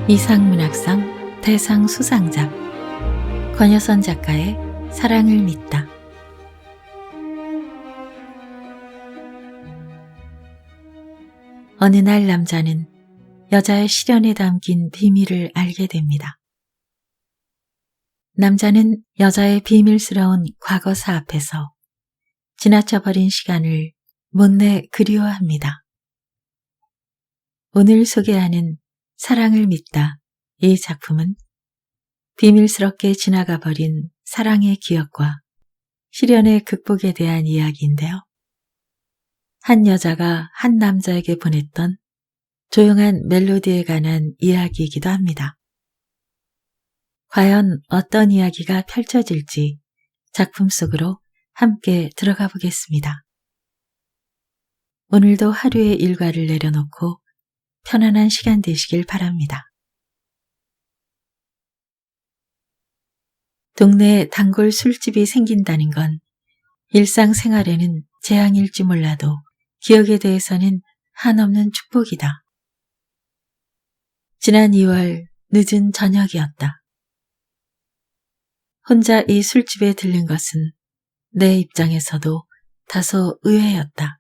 이상문학상 대상 수상작 권여선 작가의 사랑을 믿다. 어느 날 남자는 여자의 시련에 담긴 비밀을 알게 됩니다. 남자는 여자의 비밀스러운 과거사 앞에서 지나쳐버린 시간을 못내 그리워합니다. 오늘 소개하는 사랑을 믿다 이 작품은 비밀스럽게 지나가버린 사랑의 기억과 시련의 극복에 대한 이야기인데요. 한 여자가 한 남자에게 보냈던 조용한 멜로디에 관한 이야기이기도 합니다. 과연 어떤 이야기가 펼쳐질지 작품 속으로 함께 들어가 보겠습니다. 오늘도 하루의 일과를 내려놓고 편안한 시간 되시길 바랍니다. 동네에 단골 술집이 생긴다는 건 일상생활에는 재앙일지 몰라도 기억에 대해서는 한없는 축복이다. 지난 2월 늦은 저녁이었다. 혼자 이 술집에 들른 것은 내 입장에서도 다소 의외였다.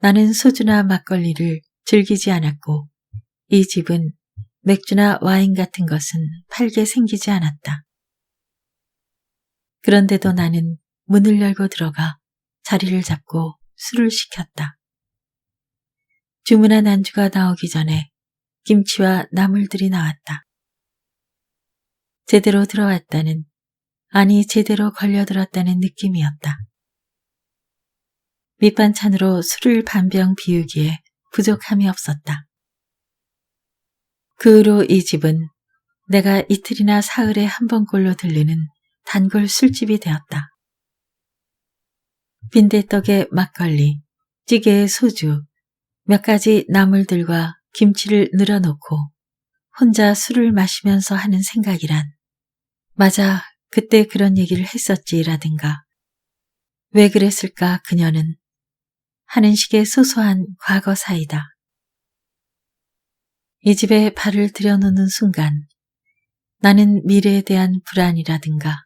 나는 소주나 막걸리를 즐기지 않았고 이 집은 맥주나 와인 같은 것은 팔게 생기지 않았다. 그런데도 나는 문을 열고 들어가 자리를 잡고 술을 시켰다. 주문한 안주가 나오기 전에 김치와 나물들이 나왔다. 제대로 들어왔다는, 아니 제대로 걸려들었다는 느낌이었다. 밑반찬으로 술을 반병 비우기에 부족함이 없었다. 그 후로 이 집은 내가 이틀이나 사흘에 한 번꼴로 들르는 단골 술집이 되었다. 빈대떡에 막걸리, 찌개에 소주, 몇 가지 나물들과 김치를 늘어놓고 혼자 술을 마시면서 하는 생각이란 맞아 그때 그런 얘기를 했었지라든가 왜 그랬을까 그녀는 하는 식의 소소한 과거사이다. 이 집에 발을 들여놓는 순간 나는 미래에 대한 불안이라든가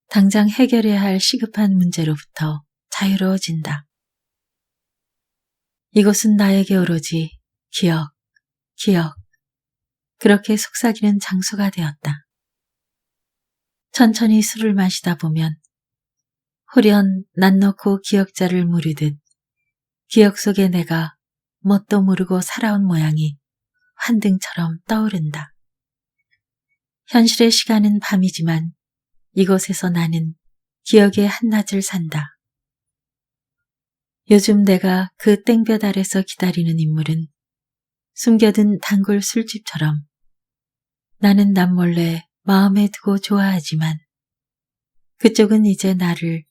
당장 해결해야 할 시급한 문제로부터 자유로워진다. 이곳은 나에게 오로지 기억, 그렇게 속삭이는 장소가 되었다. 천천히 술을 마시다 보면 홀연 난 놓고 기억자를 무르듯 기억 속에 내가 뭣도 모르고 살아온 모양이 환등처럼 떠오른다. 현실의 시간은 밤이지만 이곳에서 나는 기억의 한낮을 산다. 요즘 내가 그 땡볕 아래서 기다리는 인물은 숨겨둔 단골 술집처럼 나는 남몰래 마음에 두고 좋아하지만 그쪽은 이제 나를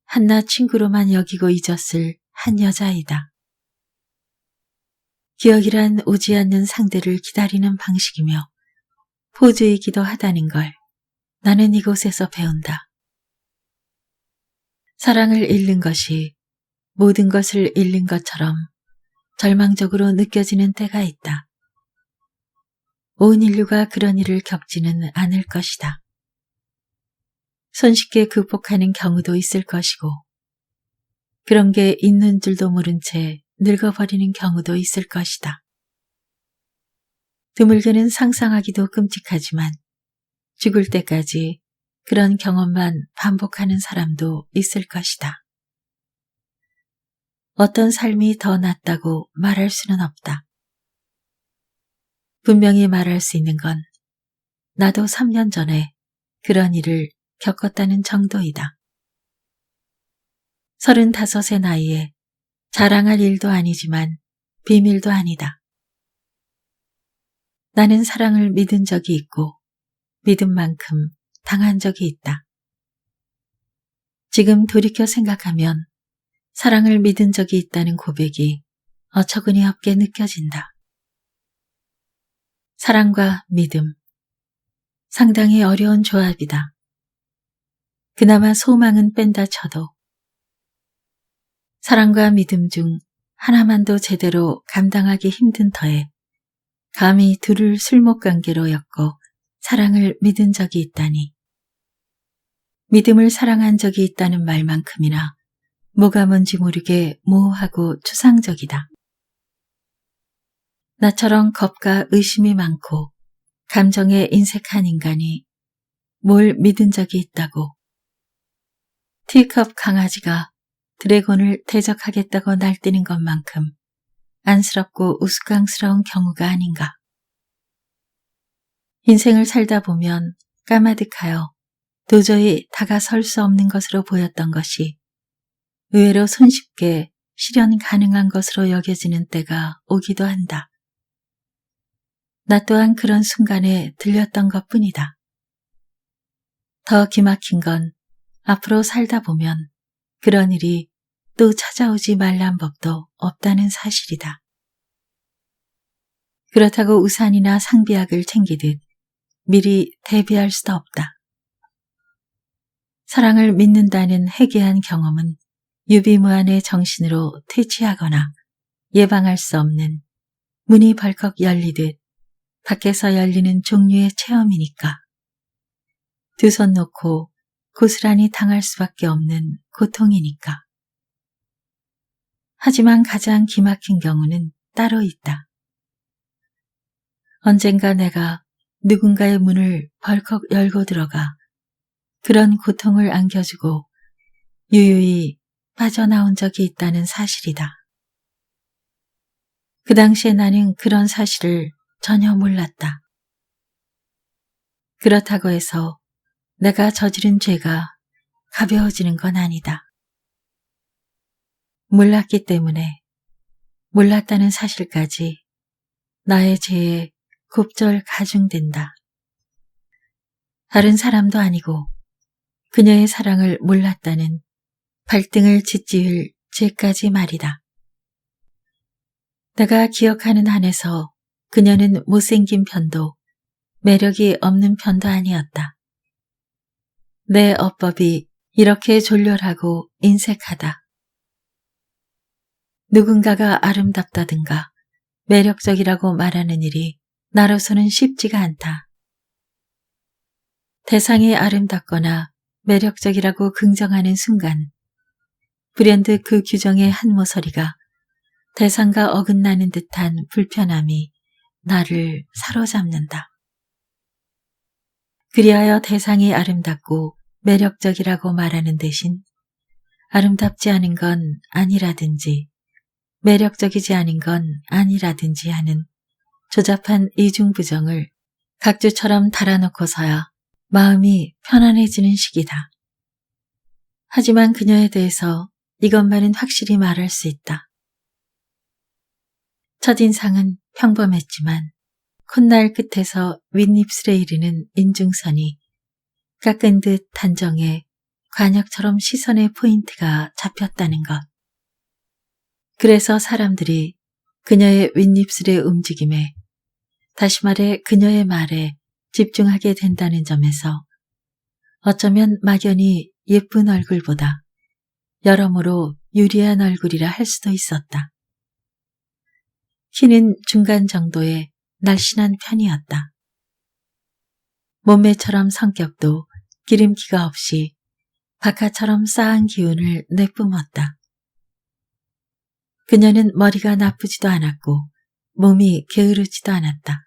한낱 친구로만 여기고 잊었을 한 여자이다. 기억이란 오지 않는 상대를 기다리는 방식이며 포즈이기도 하다는 걸 나는 이곳에서 배운다. 사랑을 잃는 것이 모든 것을 잃는 것처럼 절망적으로 느껴지는 때가 있다. 온 인류가 그런 일을 겪지는 않을 것이다. 손쉽게 극복하는 경우도 있을 것이고 그런 게 있는 줄도 모른 채 늙어버리는 경우도 있을 것이다. 드물게는 상상하기도 끔찍하지만 죽을 때까지 그런 경험만 반복하는 사람도 있을 것이다. 어떤 삶이 더 낫다고 말할 수는 없다. 분명히 말할 수 있는 건 나도 3년 전에 그런 일을 겪었다는 정도이다. 35의 나이에 자랑할 일도 아니지만 비밀도 아니다. 나는 사랑을 믿은 적이 있고 믿은 만큼 당한 적이 있다. 지금 돌이켜 생각하면 사랑을 믿은 적이 있다는 고백이 어처구니 없게 느껴진다. 사랑과 믿음, 상당히 어려운 조합이다. 그나마 소망은 뺀다 쳐도 사랑과 믿음 중 하나만도 제대로 감당하기 힘든 터에 감히 둘을 술목관계로 엮고 사랑을 믿은 적이 있다니. 믿음을 사랑한 적이 있다는 말만큼이나 뭐가 뭔지 모르게 모호하고 추상적이다. 나처럼 겁과 의심이 많고 감정에 인색한 인간이 뭘 믿은 적이 있다고. 티컵 강아지가 드래곤을 대적하겠다고 날뛰는 것만큼 안쓰럽고 우스꽝스러운 경우가 아닌가. 인생을 살다 보면 까마득하여 도저히 다가설 수 없는 것으로 보였던 것이 의외로 손쉽게 실현 가능한 것으로 여겨지는 때가 오기도 한다. 나 또한 그런 순간에 들렸던 것뿐이다. 더 기막힌 건 앞으로 살다 보면 그런 일이 또 찾아오지 말란 법도 없다는 사실이다. 그렇다고 우산이나 상비약을 챙기듯 미리 대비할 수도 없다. 사랑을 믿는다는 해괴한 경험은 유비무환의 정신으로 퇴치하거나 예방할 수 없는 문이 벌컥 열리듯 밖에서 열리는 종류의 체험이니까. 두 손 놓고 고스란히 당할 수밖에 없는 고통이니까. 하지만 가장 기막힌 경우는 따로 있다. 언젠가 내가 누군가의 문을 벌컥 열고 들어가 그런 고통을 안겨주고 유유히 빠져나온 적이 있다는 사실이다. 그 당시에 나는 그런 사실을 전혀 몰랐다. 그렇다고 해서 내가 저지른 죄가 가벼워지는 건 아니다. 몰랐기 때문에 몰랐다는 사실까지 나의 죄에 곱절 가중된다. 다른 사람도 아니고 그녀의 사랑을 몰랐다는 발등을 짓지을 죄까지 말이다. 내가 기억하는 한에서 그녀는 못생긴 편도 매력이 없는 편도 아니었다. 내 어법이 이렇게 졸렬하고 인색하다. 누군가가 아름답다든가 매력적이라고 말하는 일이 나로서는 쉽지가 않다. 대상이 아름답거나 매력적이라고 긍정하는 순간 불현듯 그 규정의 한 모서리가 대상과 어긋나는 듯한 불편함이 나를 사로잡는다. 그리하여 대상이 아름답고 매력적이라고 말하는 대신 아름답지 않은 건 아니라든지 매력적이지 않은 건 아니라든지 하는 조잡한 이중부정을 각주처럼 달아놓고서야 마음이 편안해지는 시기다. 하지만 그녀에 대해서 이것만은 확실히 말할 수 있다. 첫인상은 평범했지만 콧날 끝에서 윗입술에 이르는 인중선이 깎은 듯 단정해 관역처럼 시선의 포인트가 잡혔다는 것. 그래서 사람들이 그녀의 윗입술의 움직임에, 다시 말해 그녀의 말에 집중하게 된다는 점에서 어쩌면 막연히 예쁜 얼굴보다 여러모로 유리한 얼굴이라 할 수도 있었다. 키는 중간 정도의 날씬한 편이었다. 몸매처럼 성격도 기름기가 없이 박하처럼 싸한 기운을 내뿜었다. 그녀는 머리가 나쁘지도 않았고 몸이 게으르지도 않았다.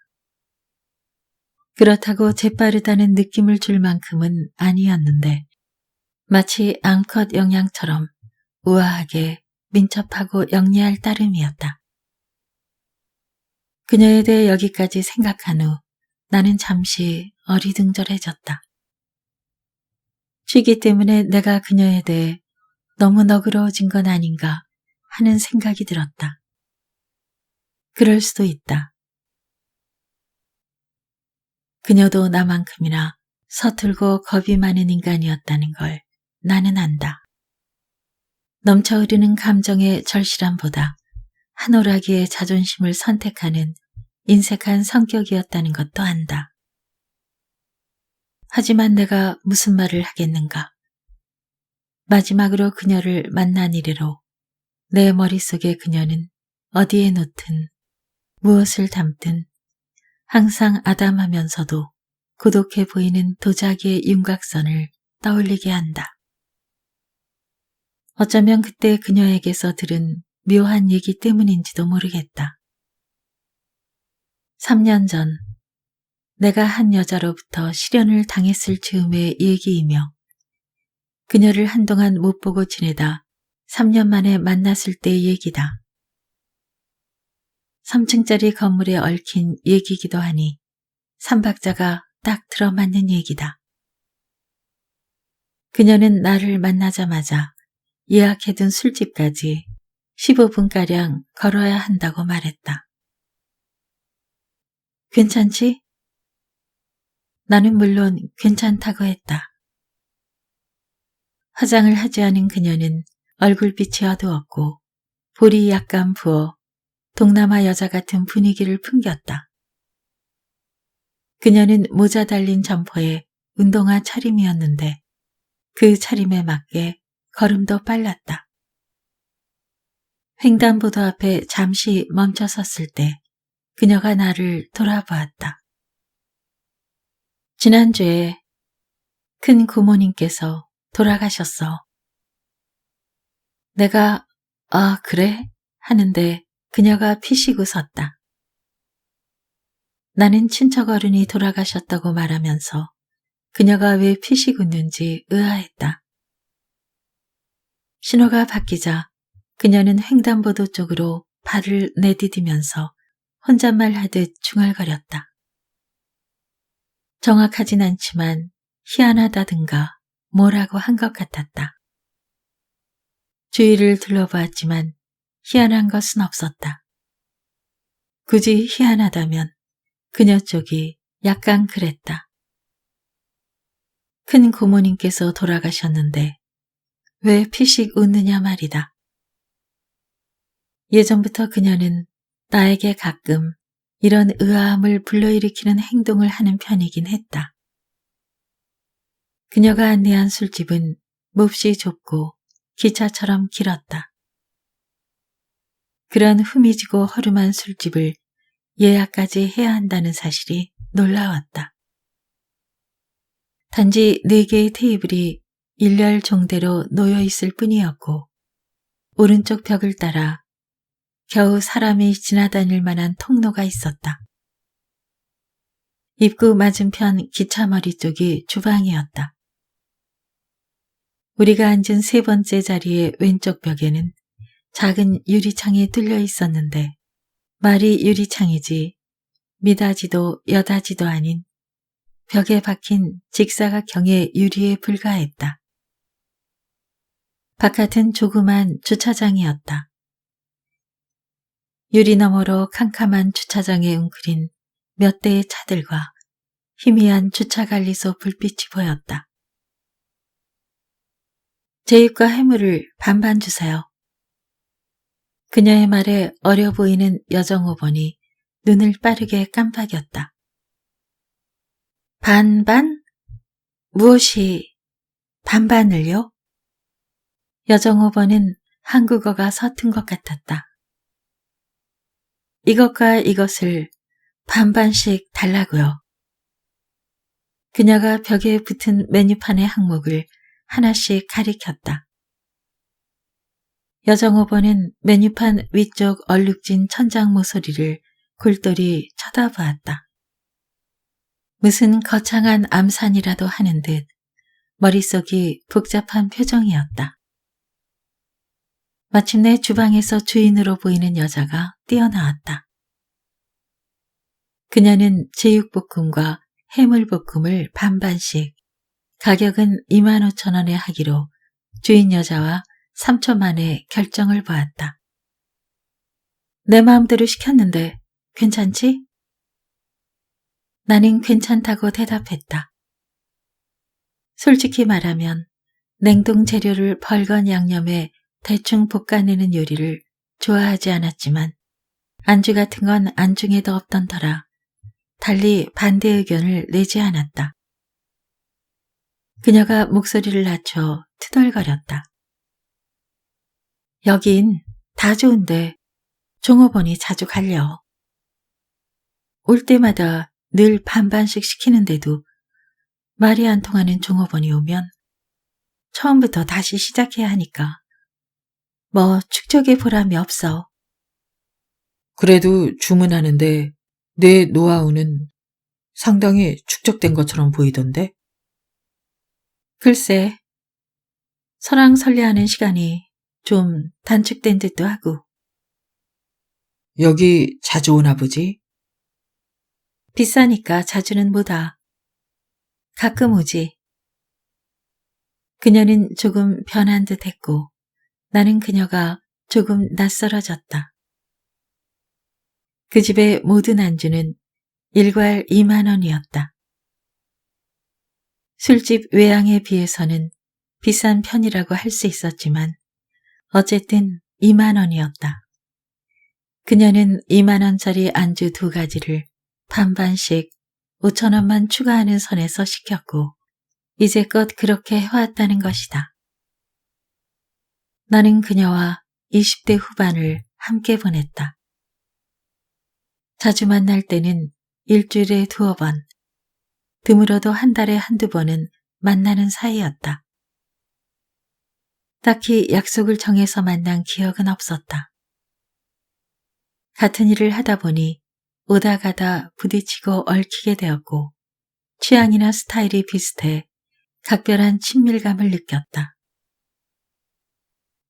그렇다고 재빠르다는 느낌을 줄 만큼은 아니었는데 마치 앙컷 영양처럼 우아하게 민첩하고 영리할 따름이었다. 그녀에 대해 여기까지 생각한 후 나는 잠시 어리둥절해졌다. 취기 때문에 내가 그녀에 대해 너무 너그러워진 건 아닌가 하는 생각이 들었다. 그럴 수도 있다. 그녀도 나만큼이나 서툴고 겁이 많은 인간이었다는 걸 나는 안다. 넘쳐 흐르는 감정의 절실함보다 한오라기의 자존심을 선택하는 인색한 성격이었다는 것도 안다. 하지만 내가 무슨 말을 하겠는가. 마지막으로 그녀를 만난 이래로 내 머릿속에 그녀는 어디에 놓든 무엇을 담든 항상 아담하면서도 고독해 보이는 도자기의 윤곽선을 떠올리게 한다. 어쩌면 그때 그녀에게서 들은 묘한 얘기 때문인지도 모르겠다. 3년 전 내가 한 여자로부터 실연을 당했을 즈음의 얘기이며 그녀를 한동안 못 보고 지내다 3년 만에 만났을 때의 얘기다. 3층짜리 건물에 얽힌 얘기기도 하니 3박자가 딱 들어맞는 얘기다. 그녀는 나를 만나자마자 예약해둔 술집까지 15분가량 걸어야 한다고 말했다. 괜찮지? 나는 물론 괜찮다고 했다. 화장을 하지 않은 그녀는 얼굴빛이 어두웠고 볼이 약간 부어 동남아 여자 같은 분위기를 풍겼다. 그녀는 모자 달린 점퍼에 운동화 차림이었는데 그 차림에 맞게 걸음도 빨랐다. 횡단보도 앞에 잠시 멈춰 섰을 때 그녀가 나를 돌아보았다. 지난주에 큰 고모님께서 돌아가셨어. 내가 아 그래? 하는데 그녀가 피식 웃었다. 나는 친척 어른이 돌아가셨다고 말하면서 그녀가 왜 피식 웃는지 의아했다. 신호가 바뀌자 그녀는 횡단보도 쪽으로 발을 내디디면서 혼잣말 하듯 중얼거렸다. 정확하진 않지만 희한하다든가 뭐라고 한 것 같았다. 주위를 둘러보았지만 희한한 것은 없었다. 굳이 희한하다면 그녀 쪽이 약간 그랬다. 큰 고모님께서 돌아가셨는데 왜 피식 웃느냐 말이다. 예전부터 그녀는 나에게 가끔 이런 의아함을 불러일으키는 행동을 하는 편이긴 했다. 그녀가 안내한 술집은 몹시 좁고 기차처럼 길었다. 그런 흐미지고 허름한 술집을 예약까지 해야 한다는 사실이 놀라웠다. 단지 4개의 테이블이 일렬 종대로 놓여 있을 뿐이었고 오른쪽 벽을 따라 겨우 사람이 지나다닐 만한 통로가 있었다. 입구 맞은편 기차머리 쪽이 주방이었다. 우리가 앉은 3번째 자리의 왼쪽 벽에는 작은 유리창이 뚫려 있었는데 말이 유리창이지 미닫이도 여닫이도 아닌 벽에 박힌 직사각형의 유리에 불과했다. 바깥은 조그만 주차장이었다. 유리 너머로 캄캄한 주차장에 웅크린 몇 대의 차들과 희미한 주차관리소 불빛이 보였다. 제육과 해물을 반반 주세요. 그녀의 말에 어려 보이는 여정호번이 눈을 빠르게 깜빡였다. 반반? 무엇이 반반을요? 여정호번은 한국어가 서툰 것 같았다. 이것과 이것을 반반씩 달라고요. 그녀가 벽에 붙은 메뉴판의 항목을 하나씩 가리켰다. 여정호번은 메뉴판 위쪽 얼룩진 천장 모서리를 골똘히 쳐다보았다. 무슨 거창한 암산이라도 하는 듯 머릿속이 복잡한 표정이었다. 마침내 주방에서 주인으로 보이는 여자가 뛰어나왔다. 그녀는 제육볶음과 해물볶음을 반반씩 가격은 25,000원에 하기로 주인 여자와 3초 만에 결정을 보았다. 내 마음대로 시켰는데 괜찮지? 나는 괜찮다고 대답했다. 솔직히 말하면 냉동 재료를 벌건 양념에 대충 볶아내는 요리를 좋아하지 않았지만 안주 같은 건 안중에도 없던 터라 달리 반대 의견을 내지 않았다. 그녀가 목소리를 낮춰 투덜거렸다. 여긴 다 좋은데 종업원이 자주 갈려. 올 때마다 늘 반반씩 시키는데도 말이 안 통하는 종업원이 오면 처음부터 다시 시작해야 하니까 뭐 축적해 보람이 없어. 그래도 주문하는데 내 노하우는 상당히 축적된 것처럼 보이던데? 글쎄, 설왕설래하는 시간이 좀 단축된 듯도 하고. 여기 자주 오나 보지? 비싸니까 자주는 못 와. 가끔 오지. 그녀는 조금 변한 듯 했고 나는 그녀가 조금 낯설어졌다. 그 집의 모든 안주는 일괄 2만 원이었다. 술집 외양에 비해서는 비싼 편이라고 할 수 있었지만 어쨌든 2만 원이었다. 그녀는 2만 원짜리 안주 2가지를 반반씩 5천 원만 추가하는 선에서 시켰고 이제껏 그렇게 해왔다는 것이다. 나는 그녀와 20대 후반을 함께 보냈다. 자주 만날 때는 일주일에 2번, 드물어도 한 달에 한두 번은 만나는 사이였다. 딱히 약속을 정해서 만난 기억은 없었다. 같은 일을 하다 보니 오다 가다 부딪히고 얽히게 되었고 취향이나 스타일이 비슷해 각별한 친밀감을 느꼈다.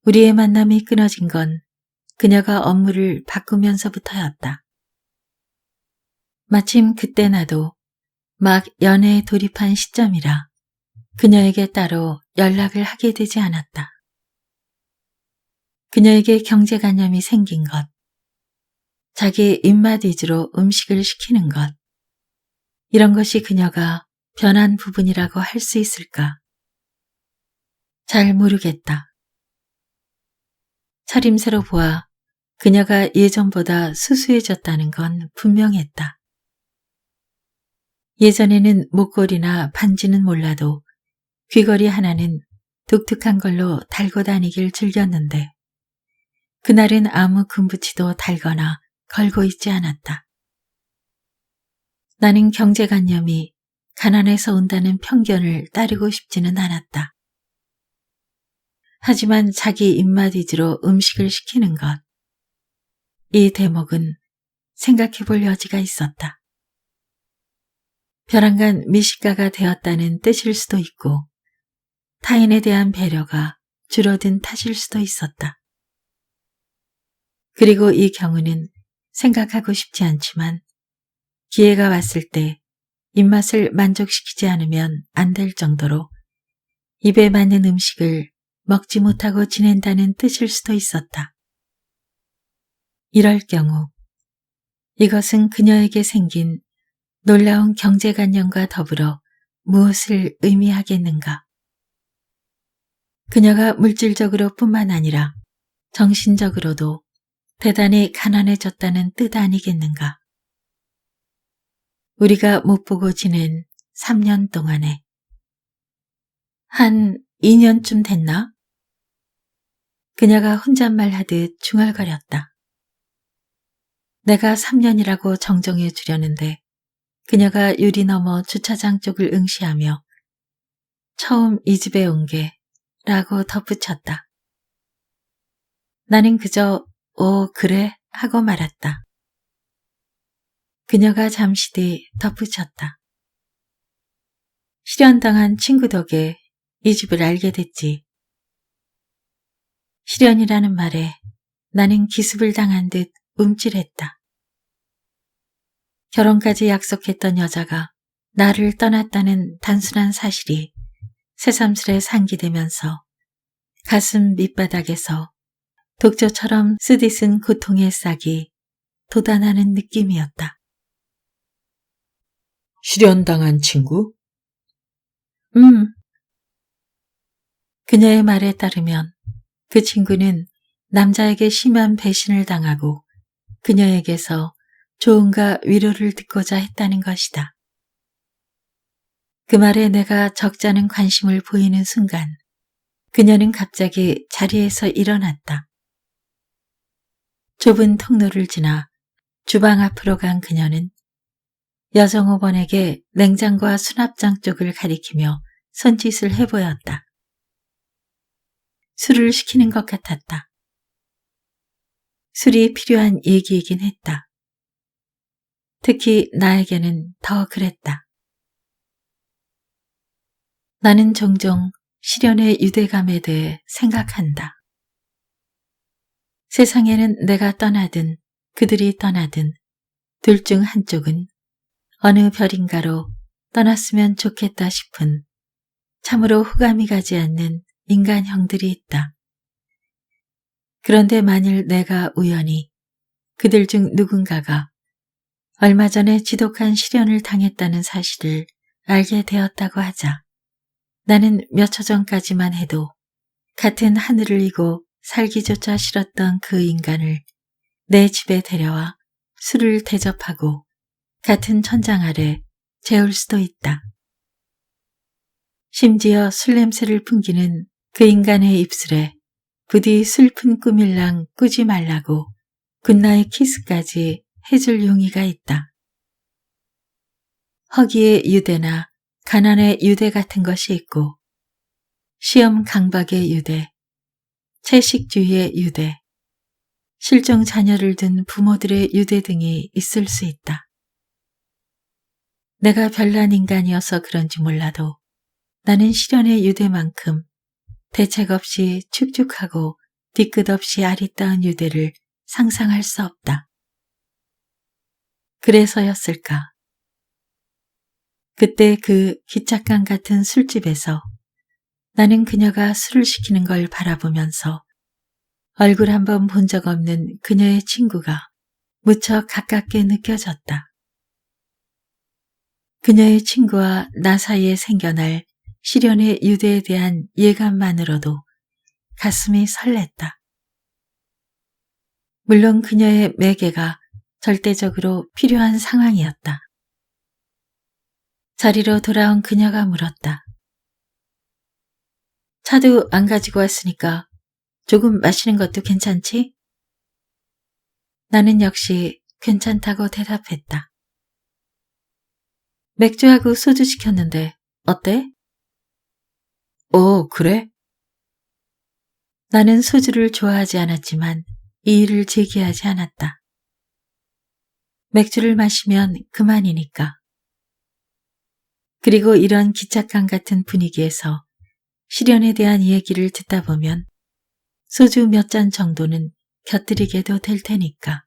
우리의 만남이 끊어진 건 그녀가 업무를 바꾸면서부터였다. 마침 그때 나도 막 연애에 돌입한 시점이라 그녀에게 따로 연락을 하게 되지 않았다. 그녀에게 경제관념이 생긴 것, 자기 입맛 위주로 음식을 시키는 것, 이런 것이 그녀가 변한 부분이라고 할 수 있을까? 잘 모르겠다. 차림새로 보아 그녀가 예전보다 수수해졌다는 건 분명했다. 예전에는 목걸이나 반지는 몰라도 귀걸이 하나는 독특한 걸로 달고 다니길 즐겼는데 그날은 아무 금붙이도 달거나 걸고 있지 않았다. 나는 경제관념이 가난해서 온다는 편견을 따르고 싶지는 않았다. 하지만 자기 입맛 위주로 음식을 시키는 것, 이 대목은 생각해 볼 여지가 있었다. 벼랑간 미식가가 되었다는 뜻일 수도 있고 타인에 대한 배려가 줄어든 탓일 수도 있었다. 그리고 이 경우는 생각하고 싶지 않지만 기회가 왔을 때 입맛을 만족시키지 않으면 안 될 정도로 입에 맞는 음식을 먹지 못하고 지낸다는 뜻일 수도 있었다. 이럴 경우 이것은 그녀에게 생긴 놀라운 경제관념과 더불어 무엇을 의미하겠는가? 그녀가 물질적으로 뿐만 아니라 정신적으로도 대단히 가난해졌다는 뜻 아니겠는가? 우리가 못 보고 지낸 3년 동안에 한 2년쯤 됐나? 그녀가 혼잣말 하듯 중얼거렸다. 내가 3년이라고 정정해 주려는데 그녀가 유리 너머 주차장 쪽을 응시하며 처음 이 집에 온 게 라고 덧붙였다. 나는 그저 그래 하고 말았다. 그녀가 잠시 뒤 덧붙였다. 실연당한 친구 덕에 이 집을 알게 됐지. 실연이라는 말에 나는 기습을 당한 듯 움찔했다. 결혼까지 약속했던 여자가 나를 떠났다는 단순한 사실이 새삼스레 상기되면서 가슴 밑바닥에서 독조처럼 쓰디쓴 고통의 싹이 돋아나는 느낌이었다. 실연당한 친구? 그녀의 말에 따르면 그 친구는 남자에게 심한 배신을 당하고 그녀에게서 조언과 위로를 듣고자 했다는 것이다. 그 말에 내가 적잖은 관심을 보이는 순간 그녀는 갑자기 자리에서 일어났다. 좁은 통로를 지나 주방 앞으로 간 그녀는 여정호번에게 냉장과 수납장 쪽을 가리키며 손짓을 해보였다. 술을 시키는 것 같았다. 술이 필요한 얘기이긴 했다. 특히 나에게는 더 그랬다. 나는 종종 시련의 유대감에 대해 생각한다. 세상에는 내가 떠나든 그들이 떠나든 둘 중 한쪽은 어느 별인가로 떠났으면 좋겠다 싶은 참으로 호감이 가지 않는 인간 형들이 있다. 그런데 만일 내가 우연히 그들 중 누군가가 얼마 전에 지독한 시련을 당했다는 사실을 알게 되었다고 하자. 나는 몇 초 전까지만 해도 같은 하늘을 이고 살기조차 싫었던 그 인간을 내 집에 데려와 술을 대접하고 같은 천장 아래 재울 수도 있다. 심지어 술 냄새를 풍기는 그 인간의 입술에 부디 슬픈 꿈일랑 꾸지 말라고 굿나잇 키스까지 해줄 용의가 있다. 허기의 유대나 가난의 유대 같은 것이 있고 시험 강박의 유대, 채식주의의 유대, 실종 자녀를 둔 부모들의 유대 등이 있을 수 있다. 내가 별난 인간이어서 그런지 몰라도 나는 시련의 유대만큼 대책 없이 축축하고 뒤끝 없이 아리따운 유대를 상상할 수 없다. 그래서였을까? 그때 그 기착감 같은 술집에서 나는 그녀가 술을 시키는 걸 바라보면서 얼굴 한번 본 적 없는 그녀의 친구가 무척 가깝게 느껴졌다. 그녀의 친구와 나 사이에 생겨날 시련의 유대에 대한 예감만으로도 가슴이 설렜다. 물론 그녀의 매개가 절대적으로 필요한 상황이었다. 자리로 돌아온 그녀가 물었다. 차도 안 가지고 왔으니까 조금 마시는 것도 괜찮지? 나는 역시 괜찮다고 대답했다. 맥주하고 소주 시켰는데 어때? 그래? 나는 소주를 좋아하지 않았지만 이 일을 제기하지 않았다. 맥주를 마시면 그만이니까. 그리고 이런 기착감 같은 분위기에서 시련에 대한 얘기를 듣다 보면 소주 몇 잔 정도는 곁들이게도 될 테니까.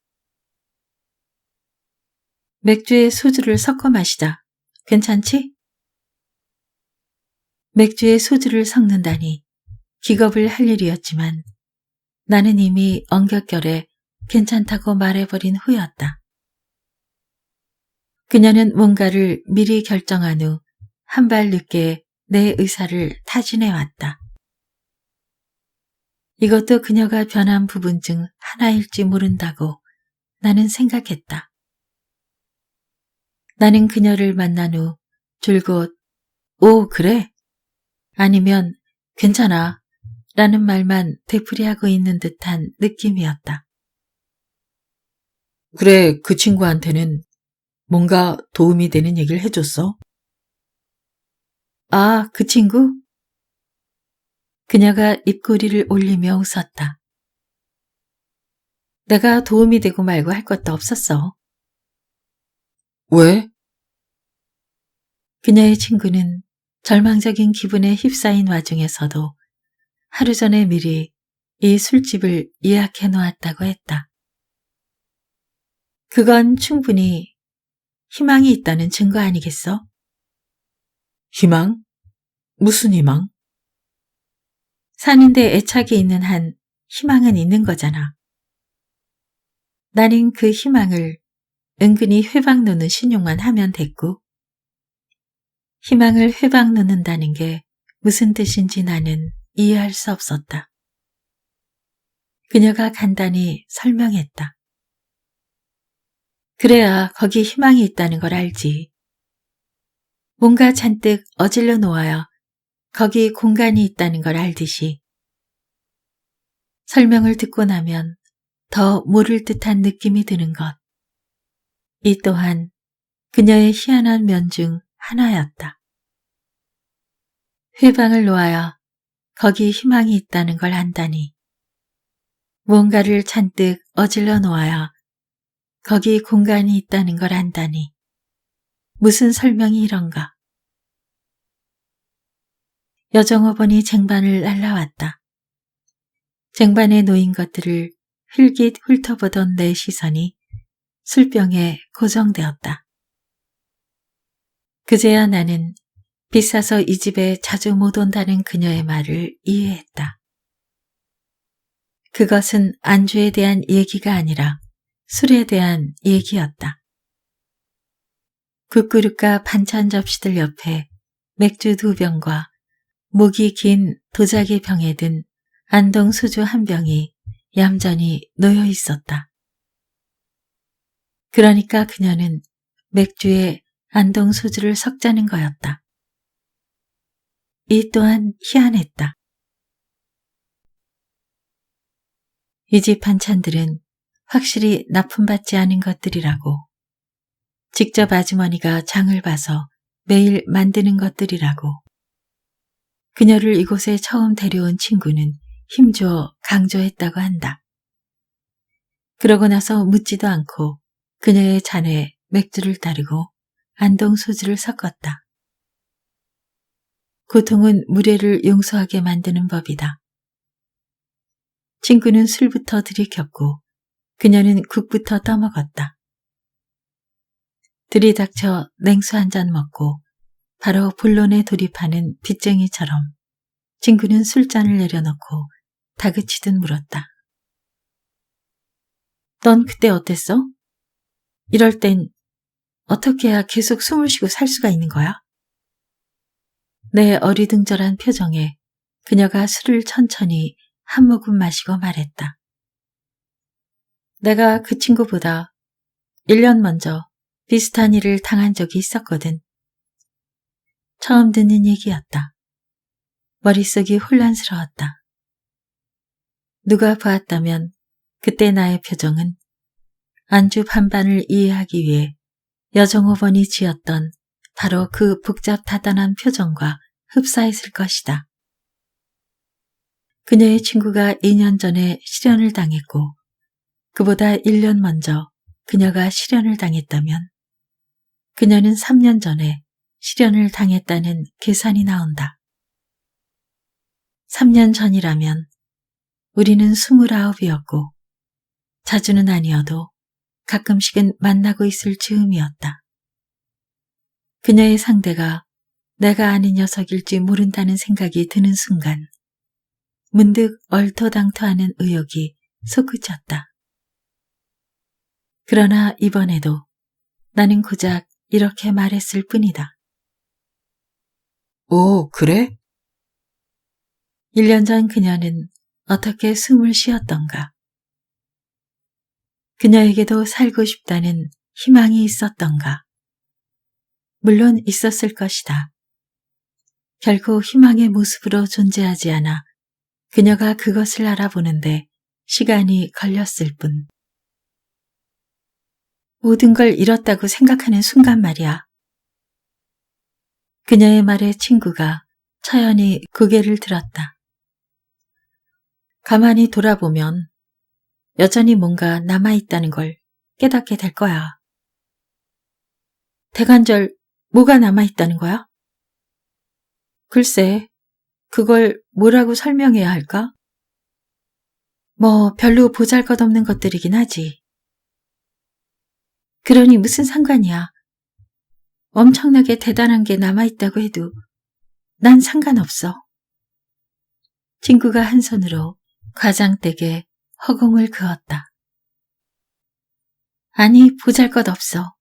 맥주에 소주를 섞어 마시자. 괜찮지? 맥주에 소주를 섞는다니 기겁을 할 일이었지만 나는 이미 엉겹결에 괜찮다고 말해버린 후였다. 그녀는 뭔가를 미리 결정한 후 한 발 늦게 내 의사를 타진해왔다. 이것도 그녀가 변한 부분 중 하나일지 모른다고 나는 생각했다. 나는 그녀를 만난 후 줄곧 오 그래? 아니면 괜찮아 라는 말만 되풀이하고 있는 듯한 느낌이었다. 그래, 그 친구한테는 뭔가 도움이 되는 얘기를 해줬어? 아, 그 친구? 그녀가 입꼬리를 올리며 웃었다. 내가 도움이 되고 말고 할 것도 없었어. 왜? 그녀의 친구는 절망적인 기분에 휩싸인 와중에서도 하루 전에 미리 이 술집을 예약해 놓았다고 했다. 그건 충분히 희망이 있다는 증거 아니겠어? 희망? 무슨 희망? 사는데 애착이 있는 한 희망은 있는 거잖아. 나는 그 희망을 은근히 회방 놓는 신용만 하면 됐고, 희망을 회방 놓는다는 게 무슨 뜻인지 나는 이해할 수 없었다. 그녀가 간단히 설명했다. 그래야 거기 희망이 있다는 걸 알지. 뭔가 잔뜩 어질러 놓아야 거기 공간이 있다는 걸 알듯이. 설명을 듣고 나면 더 모를 듯한 느낌이 드는 것. 이 또한 그녀의 희한한 면 중 하나였다. 회방을 놓아야 거기 희망이 있다는 걸 안다니. 무언가를 잔뜩 어질러 놓아야 거기 공간이 있다는 걸 안다니. 무슨 설명이 이런가. 여정호번이 쟁반을 날라왔다. 쟁반에 놓인 것들을 흘깃 훑어보던 내 시선이 술병에 고정되었다. 그제야 나는 비싸서 이 집에 자주 못 온다는 그녀의 말을 이해했다. 그것은 안주에 대한 얘기가 아니라 술에 대한 얘기였다. 국그릇과 반찬 접시들 옆에 맥주 2병과 목이 긴 도자기 병에 든 안동 소주 1병이 얌전히 놓여 있었다. 그러니까 그녀는 맥주에 안동 소주를 섞자는 거였다. 이 또한 희한했다. 이 집 반찬들은 확실히 납품받지 않은 것들이라고, 직접 아주머니가 장을 봐서 매일 만드는 것들이라고, 그녀를 이곳에 처음 데려온 친구는 힘줘 강조했다고 한다. 그러고 나서 묻지도 않고 그녀의 잔에 맥주를 따르고 안동 소주를 섞었다. 고통은 무례를 용서하게 만드는 법이다. 친구는 술부터 들이켰고 그녀는 국부터 떠먹었다. 들이닥쳐 냉수 한 잔 먹고 바로 본론에 돌입하는 빚쟁이처럼 친구는 술잔을 내려놓고 다그치듯 물었다. 넌 그때 어땠어? 이럴 땐 어떻게 해야 계속 숨을 쉬고 살 수가 있는 거야? 내 어리둥절한 표정에 그녀가 술을 천천히 한 모금 마시고 말했다. 내가 그 친구보다 1년 먼저 비슷한 일을 당한 적이 있었거든. 처음 듣는 얘기였다. 머릿속이 혼란스러웠다. 누가 보았다면 그때 나의 표정은 안주 반반을 이해하기 위해 여정호번이 지었던 바로 그 복잡 다단한 표정과 흡사했을 것이다. 그녀의 친구가 2년 전에 실연을 당했고 그보다 1년 먼저 그녀가 실연을 당했다면 그녀는 3년 전에 실연을 당했다는 계산이 나온다. 3년 전이라면 우리는 29이었고 자주는 아니어도 가끔씩은 만나고 있을 즈음이었다. 그녀의 상대가 내가 아는 녀석일지 모른다는 생각이 드는 순간 문득 얼토당토하는 의욕이 솟구쳤다. 그러나 이번에도 나는 고작 이렇게 말했을 뿐이다. 오, 그래? 1년 전 그녀는 어떻게 숨을 쉬었던가. 그녀에게도 살고 싶다는 희망이 있었던가. 물론 있었을 것이다. 결코 희망의 모습으로 존재하지 않아 그녀가 그것을 알아보는데 시간이 걸렸을 뿐. 모든 걸 잃었다고 생각하는 순간 말이야. 그녀의 말에 친구가 처연히 고개를 들었다. 가만히 돌아보면 여전히 뭔가 남아있다는 걸 깨닫게 될 거야. 대관절 뭐가 남아있다는 거야? 글쎄, 그걸 뭐라고 설명해야 할까? 뭐 별로 보잘것없는 것들이긴 하지. 그러니 무슨 상관이야. 엄청나게 대단한 게 남아있다고 해도 난 상관없어. 친구가 한 손으로 과장되게 허공을 그었다. 아니, 보잘것없어.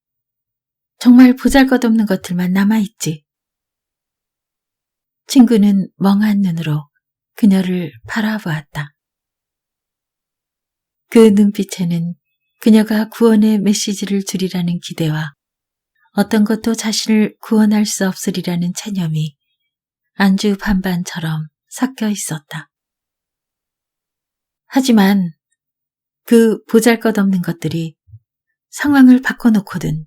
정말 보잘것없는 것들만 남아있지. 친구는 멍한 눈으로 그녀를 바라보았다. 그 눈빛에는 그녀가 구원의 메시지를 주리라는 기대와 어떤 것도 자신을 구원할 수 없으리라는 체념이 안주 반반처럼 섞여 있었다. 하지만 그 보잘것없는 것들이 상황을 바꿔놓거든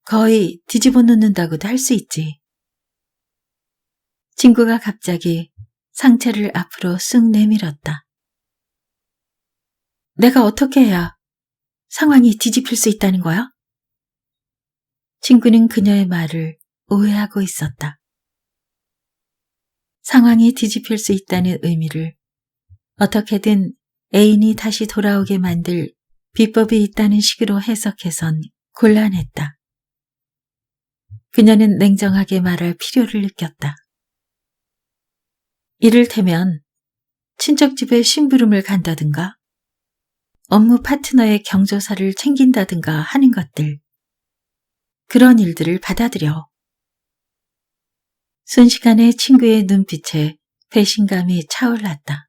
거의 뒤집어 놓는다고도 할 수 있지. 친구가 갑자기 상체를 앞으로 쑥 내밀었다. 내가 어떻게 해야 상황이 뒤집힐 수 있다는 거야? 친구는 그녀의 말을 오해하고 있었다. 상황이 뒤집힐 수 있다는 의미를 어떻게든 애인이 다시 돌아오게 만들 비법이 있다는 식으로 해석해선 곤란했다. 그녀는 냉정하게 말할 필요를 느꼈다. 이를테면 친척 집에 심부름을 간다든가 업무 파트너의 경조사를 챙긴다든가 하는 것들. 그런 일들을 받아들여. 순식간에 친구의 눈빛에 배신감이 차올랐다.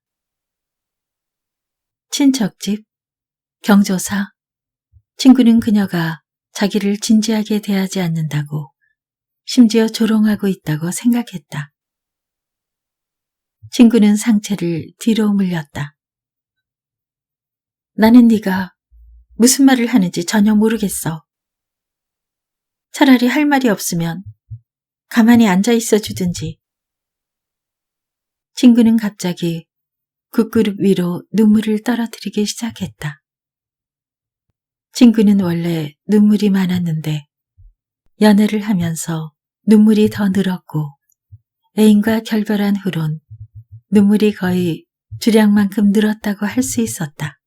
친척집, 경조사, 친구는 그녀가 자기를 진지하게 대하지 않는다고, 심지어 조롱하고 있다고 생각했다. 친구는 상체를 뒤로 물렸다. 나는 네가 무슨 말을 하는지 전혀 모르겠어. 차라리 할 말이 없으면 가만히 앉아 있어 주든지. 친구는 갑자기 국그릇 위로 눈물을 떨어뜨리기 시작했다. 친구는 원래 눈물이 많았는데 연애를 하면서 눈물이 더 늘었고 애인과 결별한 후론 눈물이 거의 주량만큼 늘었다고 할 수 있었다.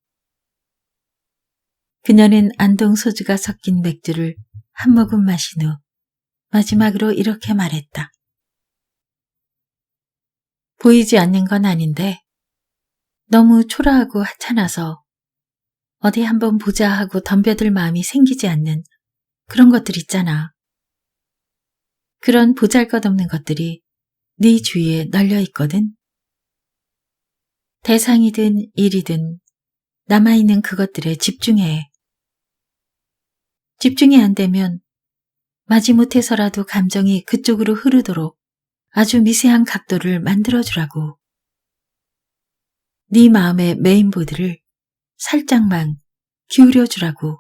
그녀는 안동 소주가 섞인 맥주를 한 모금 마신 후 마지막으로 이렇게 말했다. 보이지 않는 건 아닌데 너무 초라하고 하찮아서 어디 한번 보자 하고 덤벼들 마음이 생기지 않는 그런 것들 있잖아. 그런 보잘것없는 것들이 네 주위에 널려 있거든. 대상이든 일이든 남아있는 그것들에 집중해. 집중이 안 되면 마지못해서라도 감정이 그쪽으로 흐르도록 아주 미세한 각도를 만들어주라고. 네 마음의 메인보드를 살짝만 기울여주라고.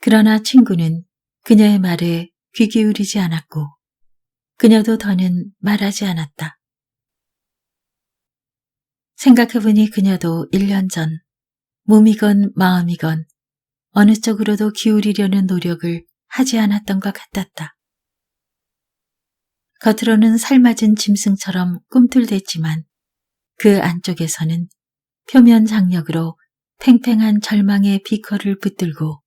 그러나 친구는 그녀의 말에 귀 기울이지 않았고 그녀도 더는 말하지 않았다. 생각해보니 그녀도 1년 전 몸이건 마음이건 어느 쪽으로도 기울이려는 노력을 하지 않았던 것 같았다. 겉으로는 살맞은 짐승처럼 꿈틀댔지만 그 안쪽에서는 표면 장력으로 팽팽한 절망의 비커를 붙들고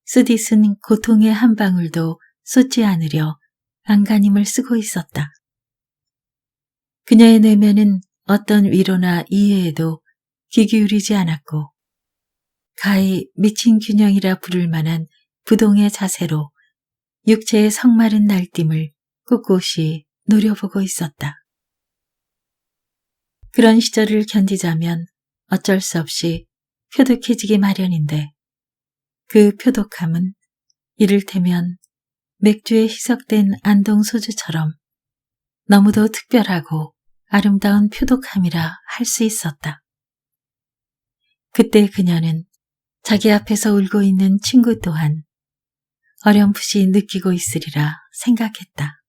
쓰디쓴 고통의 한 방울도 쏟지 않으려 안간힘을 쓰고 있었다. 그녀의 내면은 어떤 위로나 이해에도 귀 기울이지 않았고 가히 미친 균형이라 부를 만한 부동의 자세로 육체의 성마른 날뛰임을 꿋꿋이 노려보고 있었다. 그런 시절을 견디자면 어쩔 수 없이 표독해지기 마련인데 그 표독함은 이를테면 맥주에 희석된 안동 소주처럼 너무도 특별하고 아름다운 표독함이라 할 수 있었다. 그때 그녀는 자기 앞에서 울고 있는 친구 또한 어렴풋이 느끼고 있으리라 생각했다.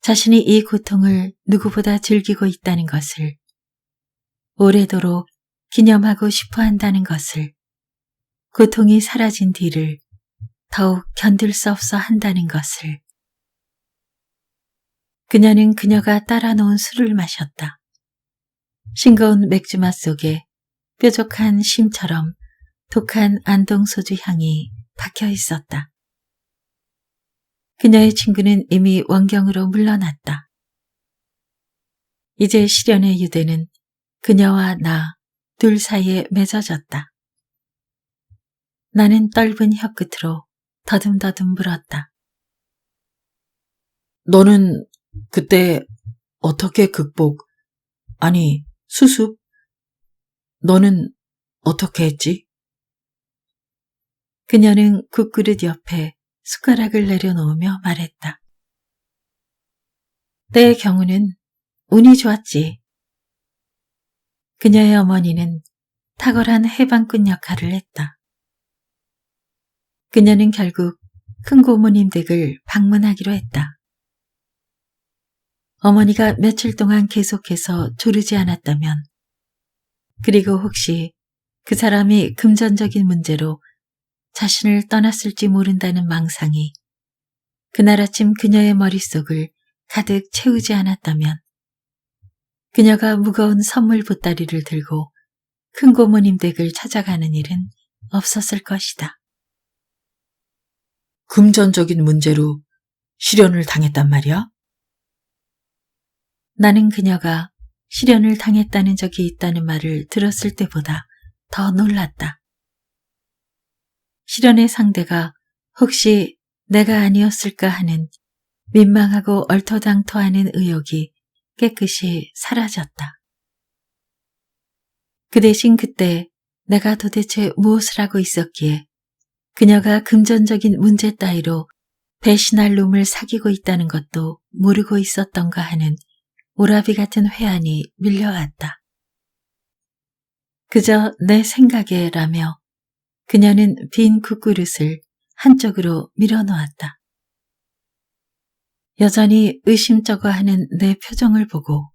자신이 이 고통을 누구보다 즐기고 있다는 것을, 오래도록 기념하고 싶어 한다는 것을, 고통이 사라진 뒤를 더욱 견딜 수 없어 한다는 것을. 그녀는 그녀가 따라 놓은 술을 마셨다. 싱거운 맥주맛 속에 뾰족한 심처럼 독한 안동소주 향이 박혀 있었다. 그녀의 친구는 이미 원경으로 물러났다. 이제 시련의 유대는 그녀와 나 둘 사이에 맺어졌다. 나는 떫은 혀끝으로 더듬더듬 물었다. 너는 그때 어떻게 수습? 너는 어떻게 했지? 그녀는 국그릇 옆에 숟가락을 내려놓으며 말했다. 내 경우는 운이 좋았지. 그녀의 어머니는 탁월한 해방꾼 역할을 했다. 그녀는 결국 큰 고모님 댁을 방문하기로 했다. 어머니가 며칠 동안 계속해서 조르지 않았다면, 그리고 혹시 그 사람이 금전적인 문제로 자신을 떠났을지 모른다는 망상이 그날 아침 그녀의 머릿속을 가득 채우지 않았다면, 그녀가 무거운 선물 보따리를 들고 큰 고모님 댁을 찾아가는 일은 없었을 것이다. 금전적인 문제로 실연을 당했단 말이야? 나는 그녀가 실연을 당했다는 적이 있다는 말을 들었을 때보다 더 놀랐다. 실연의 상대가 혹시 내가 아니었을까 하는 민망하고 얼토당토하는 의욕이 깨끗이 사라졌다. 그 대신 그때 내가 도대체 무엇을 하고 있었기에 그녀가 금전적인 문제 따위로 배신할 놈을 사귀고 있다는 것도 모르고 있었던가 하는 오라비 같은 회한이 밀려왔다. 그저 내 생각에라며 그녀는 빈 국그릇을 한쪽으로 밀어놓았다. 여전히 의심쩍어하는 내 표정을 보고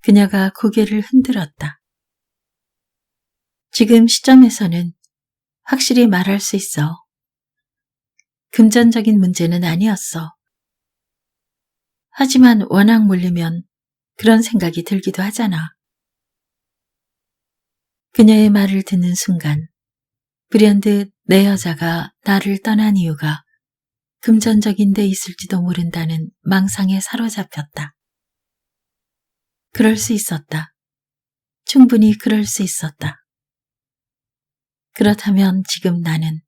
그녀가 고개를 흔들었다. 지금 시점에서는 확실히 말할 수 있어. 금전적인 문제는 아니었어. 하지만 워낙 몰리면 그런 생각이 들기도 하잖아. 그녀의 말을 듣는 순간 불현듯 내 여자가 나를 떠난 이유가 금전적인 데 있을지도 모른다는 망상에 사로잡혔다. 그럴 수 있었다. 충분히 그럴 수 있었다. 그렇다면 지금 나는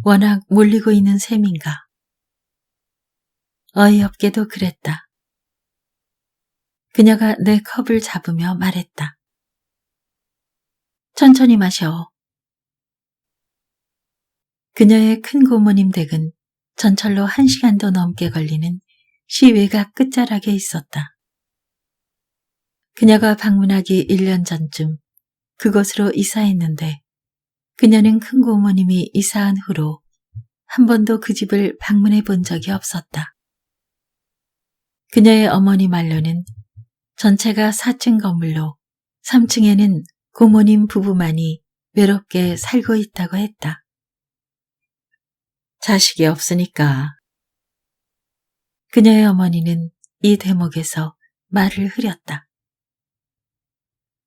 워낙 몰리고 있는 셈인가. 어이없게도 그랬다. 그녀가 내 컵을 잡으며 말했다. 천천히 마셔. 그녀의 큰 고모님 댁은 전철로 1시간도 넘게 걸리는 시외가 끝자락에 있었다. 그녀가 방문하기 1년 전쯤 그곳으로 이사했는데 그녀는 큰 고모님이 이사한 후로 한 번도 그 집을 방문해 본 적이 없었다. 그녀의 어머니 말로는 전체가 4층 건물로 3층에는 고모님 부부만이 외롭게 살고 있다고 했다. 자식이 없으니까. 그녀의 어머니는 이 대목에서 말을 흐렸다.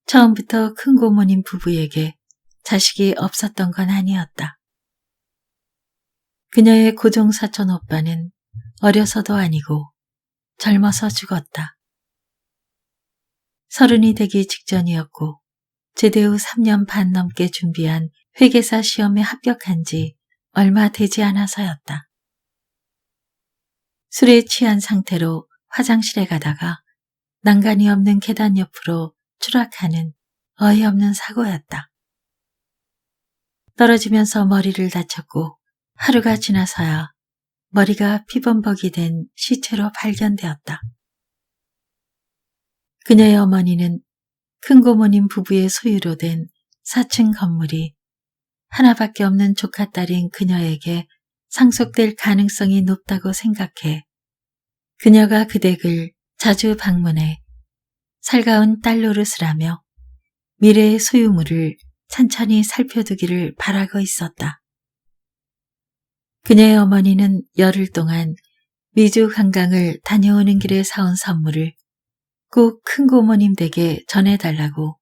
처음부터 큰 고모님 부부에게 자식이 없었던 건 아니었다. 그녀의 고종사촌 오빠는 어려서도 아니고 젊어서 죽었다. 30이 되기 직전이었고 제대 후 3년 반 넘게 준비한 회계사 시험에 합격한 지 얼마 되지 않아서였다. 술에 취한 상태로 화장실에 가다가 난간이 없는 계단 옆으로 추락하는 어이없는 사고였다. 떨어지면서 머리를 다쳤고 하루가 지나서야 머리가 피범벅이 된 시체로 발견되었다. 그녀의 어머니는 큰 고모님 부부의 소유로 된 4층 건물이 하나밖에 없는 조카딸인 그녀에게 상속될 가능성이 높다고 생각해 그녀가 그 댁을 자주 방문해 살가운 딸 노릇을 하며 미래의 소유물을 찬찬히 살펴두기를 바라고 있었다. 그녀의 어머니는 열흘 동안 미주 관광을 다녀오는 길에 사온 선물을 꼭 큰 고모님 댁에 전해달라고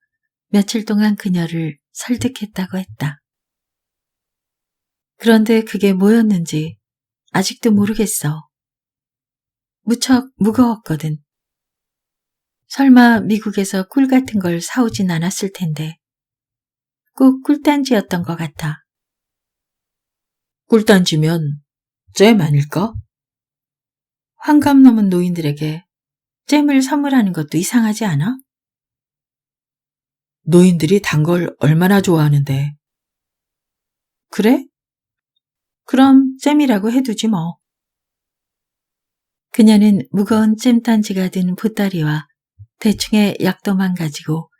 며칠 동안 그녀를 설득했다고 했다. 그런데 그게 뭐였는지 아직도 모르겠어. 무척 무거웠거든. 설마 미국에서 꿀 같은 걸 사오진 않았을 텐데 꼭 꿀단지였던 것 같아. 꿀단지면 잼 아닐까? 환갑 넘은 노인들에게 잼을 선물하는 것도 이상하지 않아? 노인들이 단 걸 얼마나 좋아하는데. 그래? 그럼 잼이라고 해두지 뭐. 그녀는 무거운 잼단지가 든 보따리와 대충의 약도만 가지고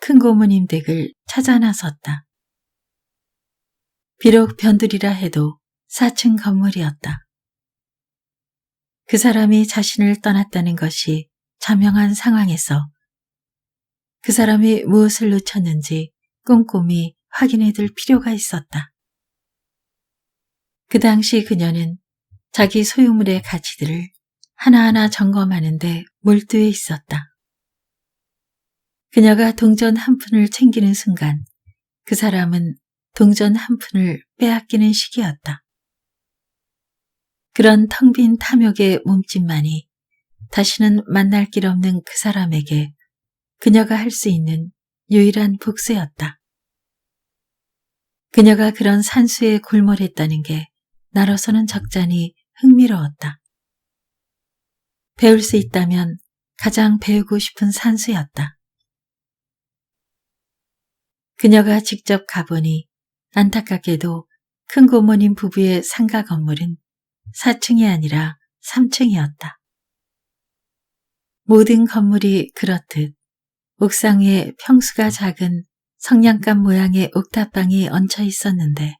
큰 고모님 댁을 찾아 나섰다. 비록 변두리라 해도 4층 건물이었다. 그 사람이 자신을 떠났다는 것이 자명한 상황에서 그 사람이 무엇을 놓쳤는지 꼼꼼히 확인해 둘 필요가 있었다. 그 당시 그녀는 자기 소유물의 가치들을 하나하나 점검하는 데 몰두해 있었다. 그녀가 동전 한 푼을 챙기는 순간 그 사람은 동전 한 푼을 빼앗기는 시기였다. 그런 텅 빈 탐욕의 몸짓만이 다시는 만날 길 없는 그 사람에게 그녀가 할 수 있는 유일한 복수였다. 그녀가 그런 산수에 골몰했다는 게 나로서는 적잖이 흥미로웠다. 배울 수 있다면 가장 배우고 싶은 산수였다. 그녀가 직접 가보니 안타깝게도 큰 고모님 부부의 상가 건물은 4층이 아니라 3층이었다. 모든 건물이 그렇듯 옥상 위에 평수가 작은 성냥감 모양의 옥탑방이 얹혀 있었는데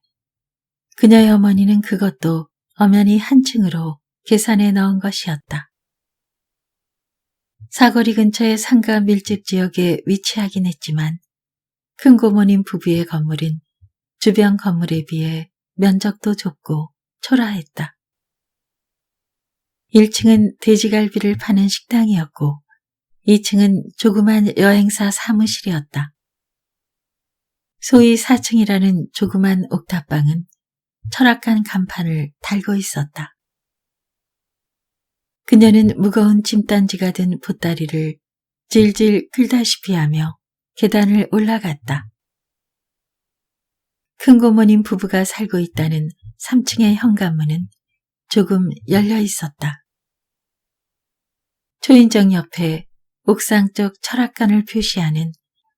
그녀의 어머니는 그것도 엄연히 한 층으로 계산해 넣은 것이었다. 사거리 근처의 상가 밀집 지역에 위치하긴 했지만 큰 고모님 부부의 건물은 주변 건물에 비해 면적도 좁고 초라했다. 1층은 돼지갈비를 파는 식당이었고 2층은 조그만 여행사 사무실이었다. 소위 4층이라는 조그만 옥탑방은 철학한 간판을 달고 있었다. 그녀는 무거운 짐단지가 든 보따리를 질질 끌다시피 하며 계단을 올라갔다. 큰 고모님 부부가 살고 있다는 3층의 현관문은 조금 열려 있었다. 초인종 옆에 옥상 쪽 철학관을 표시하는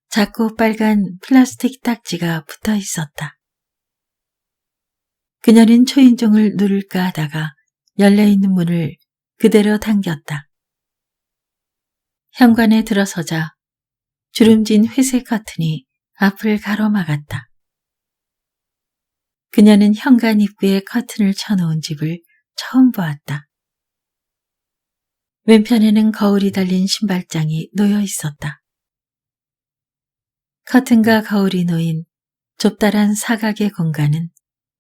작고 빨간 플라스틱 딱지가 붙어 있었다. 그녀는 초인종을 누를까 하다가 열려있는 문을 그대로 당겼다. 현관에 들어서자 주름진 회색 커튼이 앞을 가로막았다. 그녀는 현관 입구에 커튼을 쳐놓은 집을 처음 보았다. 왼편에는 거울이 달린 신발장이 놓여 있었다. 커튼과 거울이 놓인 좁다란 사각의 공간은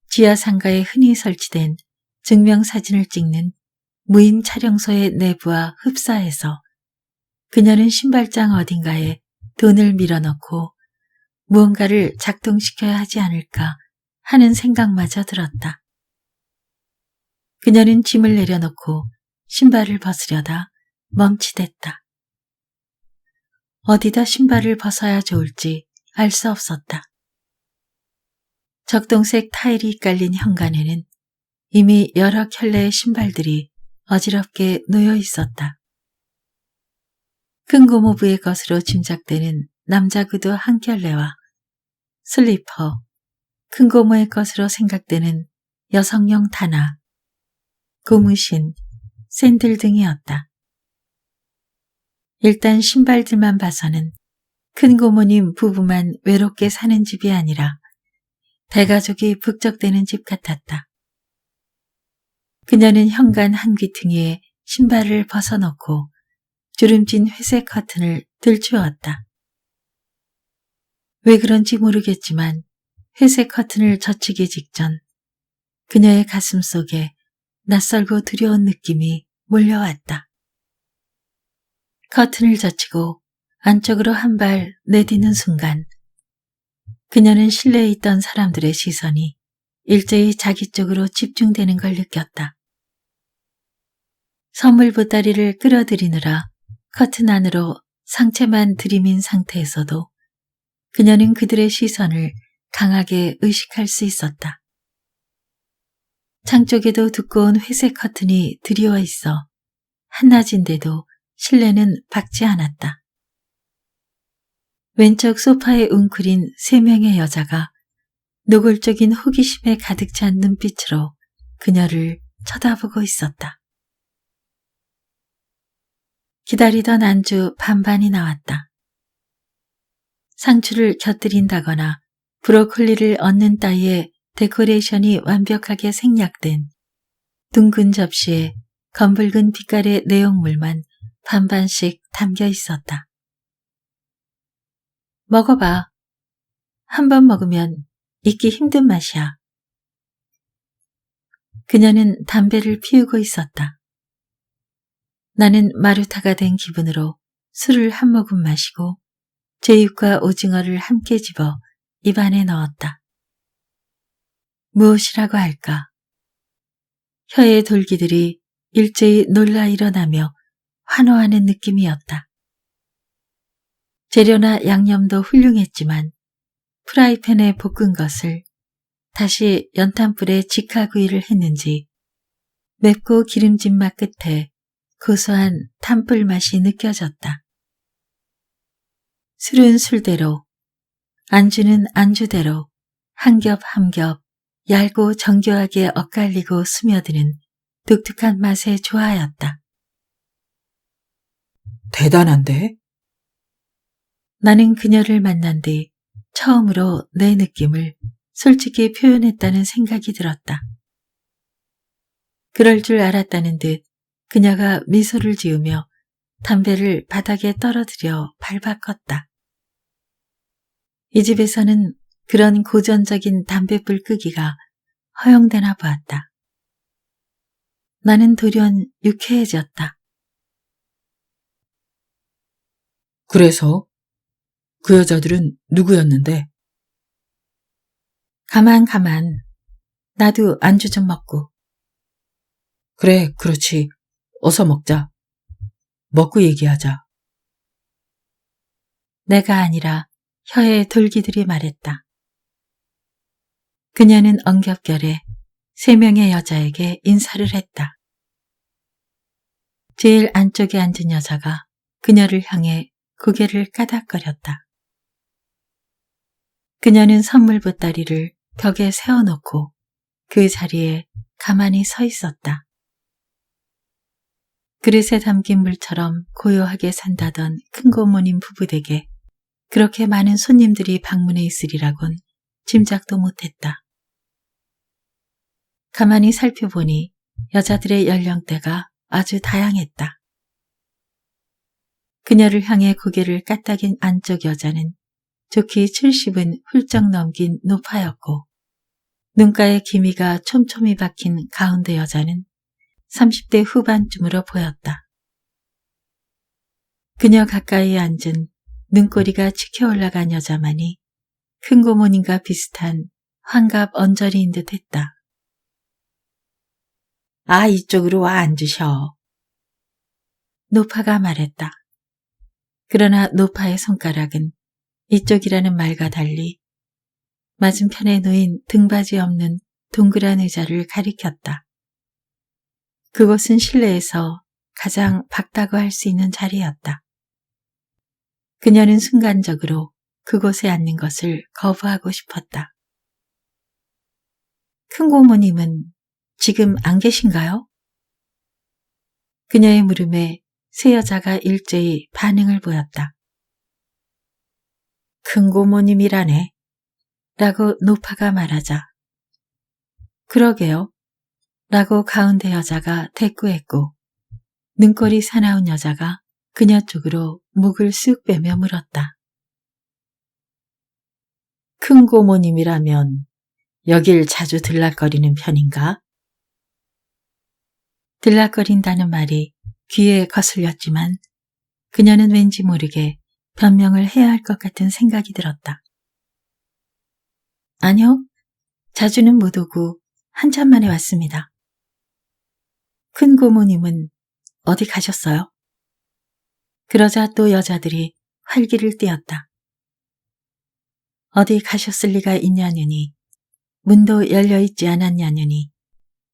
지하 상가에 흔히 설치된 증명사진을 찍는 무인 촬영소의 내부와 흡사해서 그녀는 신발장 어딘가에 돈을 밀어넣고 무언가를 작동시켜야 하지 않을까 하는 생각마저 들었다. 그녀는 짐을 내려놓고 신발을 벗으려다 멈칫했다. 어디다 신발을 벗어야 좋을지 알 수 없었다. 적동색 타일이 깔린 현관에는 이미 여러 켤레의 신발들이 어지럽게 놓여 있었다. 큰 고모부의 것으로 짐작되는 남자 구두 한 켤레와 슬리퍼, 큰 고모의 것으로 생각되는 여성용 단화, 고무신, 샌들 등이었다. 일단 신발들만 봐서는 큰 고모님 부부만 외롭게 사는 집이 아니라 대가족이 북적대는 집 같았다. 그녀는 현관 한 귀퉁이에 신발을 벗어놓고 주름진 회색 커튼을 들추었다. 왜 그런지 모르겠지만 회색 커튼을 젖히기 직전 그녀의 가슴 속에 낯설고 두려운 느낌이 몰려왔다. 커튼을 젖히고 안쪽으로 한 발 내디는 순간 그녀는 실내에 있던 사람들의 시선이 일제히 자기 쪽으로 집중되는 걸 느꼈다. 선물 보따리를 끌어들이느라 커튼 안으로 상체만 들이민 상태에서도 그녀는 그들의 시선을 강하게 의식할 수 있었다. 창 쪽에도 두꺼운 회색 커튼이 드리워 있어 한낮인데도 실내는 밝지 않았다. 왼쪽 소파에 웅크린 3명의 여자가 노골적인 호기심에 가득 찬 눈빛으로 그녀를 쳐다보고 있었다. 기다리던 안주 반반이 나왔다. 상추를 곁들인다거나 브로콜리를 얹는 따위의 데코레이션이 완벽하게 생략된 둥근 접시에 검붉은 빛깔의 내용물만 반반씩 담겨 있었다. 먹어봐. 한 번 먹으면 잊기 힘든 맛이야. 그녀는 담배를 피우고 있었다. 나는 마루타가 된 기분으로 술을 한 모금 마시고 제육과 오징어를 함께 집어 입안에 넣었다. 무엇이라고 할까? 혀의 돌기들이 일제히 놀라 일어나며 환호하는 느낌이었다. 재료나 양념도 훌륭했지만 프라이팬에 볶은 것을 다시 연탄불에 직화구이를 했는지 맵고 기름진 맛 끝에 고소한 탄불 맛이 느껴졌다. 술은 술대로, 안주는 안주대로 한 겹 한 겹 얇고 정교하게 엇갈리고 스며드는 독특한 맛의 조화였다. 대단한데? 나는 그녀를 만난 뒤 처음으로 내 느낌을 솔직히 표현했다는 생각이 들었다. 그럴 줄 알았다는 듯 그녀가 미소를 지으며 담배를 바닥에 떨어뜨려 밟아껐다. 이 집에서는 그런 고전적인 담뱃불 끄기가 허용되나 보았다. 나는 돌연 유쾌해졌다. 그래서 그 여자들은 누구였는데? 가만. 나도 안주 좀 먹고. 그래, 그렇지. 어서 먹자. 먹고 얘기하자. 내가 아니라 혀의 돌기들이 말했다. 그녀는 엉겹결에 3명의 여자에게 인사를 했다. 제일 안쪽에 앉은 여자가 그녀를 향해 고개를 까닥거렸다. 그녀는 선물 보따리를 벽에 세워놓고 그 자리에 가만히 서 있었다. 그릇에 담긴 물처럼 고요하게 산다던 큰 고모님 부부에게 그렇게 많은 손님들이 방문해 있으리라곤 짐작도 못했다. 가만히 살펴보니 여자들의 연령대가 아주 다양했다. 그녀를 향해 고개를 까딱인 안쪽 여자는 좋기 70은 훌쩍 넘긴 노파였고 눈가에 기미가 촘촘히 박힌 가운데 여자는 30대 후반쯤으로 보였다. 그녀 가까이에 앉은 눈꼬리가 치켜 올라간 여자만이 큰 고모님과 비슷한 환갑 언저리인 듯 했다. 아, 이쪽으로 와 앉으셔. 노파가 말했다. 그러나 노파의 손가락은 이쪽이라는 말과 달리 맞은편에 놓인 등받이 없는 동그란 의자를 가리켰다. 그곳은 실내에서 가장 밝다고 할 수 있는 자리였다. 그녀는 순간적으로 그곳에 앉는 것을 거부하고 싶었다. 큰 고모님은 지금 안 계신가요? 그녀의 물음에 세 여자가 일제히 반응을 보였다. 큰 고모님이라네. 라고 노파가 말하자. 그러게요. 라고 가운데 여자가 대꾸했고 눈꼬리 사나운 여자가 그녀 쪽으로 목을 쓱 빼며 물었다. 큰 고모님이라면 여길 자주 들락거리는 편인가? 들락거린다는 말이 귀에 거슬렸지만 그녀는 왠지 모르게 변명을 해야 할 것 같은 생각이 들었다. 아니요, 자주는 못 오고 한참 만에 왔습니다. 큰 고모님은 어디 가셨어요? 그러자 또 여자들이 활기를 띠었다. 어디 가셨을 리가 있냐느니, 문도 열려있지 않았냐느니,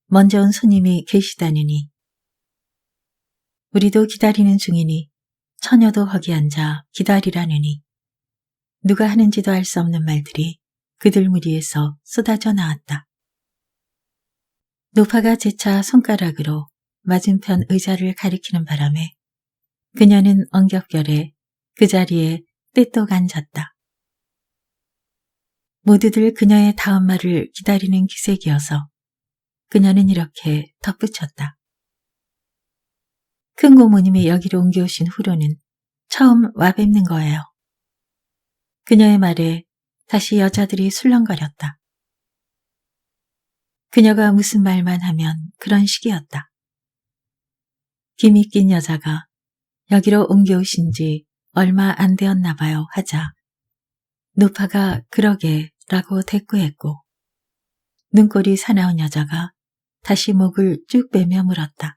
먼저 온 손님이 계시다느니, 우리도 기다리는 중이니 처녀도 거기 앉아 기다리라느니, 누가 하는지도 알 수 없는 말들이 그들 무리에서 쏟아져 나왔다. 노파가 재차 손가락으로 맞은편 의자를 가리키는 바람에 그녀는 엉겹결에 그 자리에 떼떡 앉았다. 모두들 그녀의 다음 말을 기다리는 기색이어서 그녀는 이렇게 덧붙였다. 큰 고모님이 여기로 옮겨오신 후로는 처음 와뵙는 거예요. 그녀의 말에 다시 여자들이 술렁거렸다. 그녀가 무슨 말만 하면 그런 식이었다. 김이 낀 여자가 여기로 옮겨오신 지 얼마 안 되었나 봐요 하자 노파가 그러게 라고 대꾸했고 눈꼴이 사나운 여자가 다시 목을 쭉 빼며 물었다.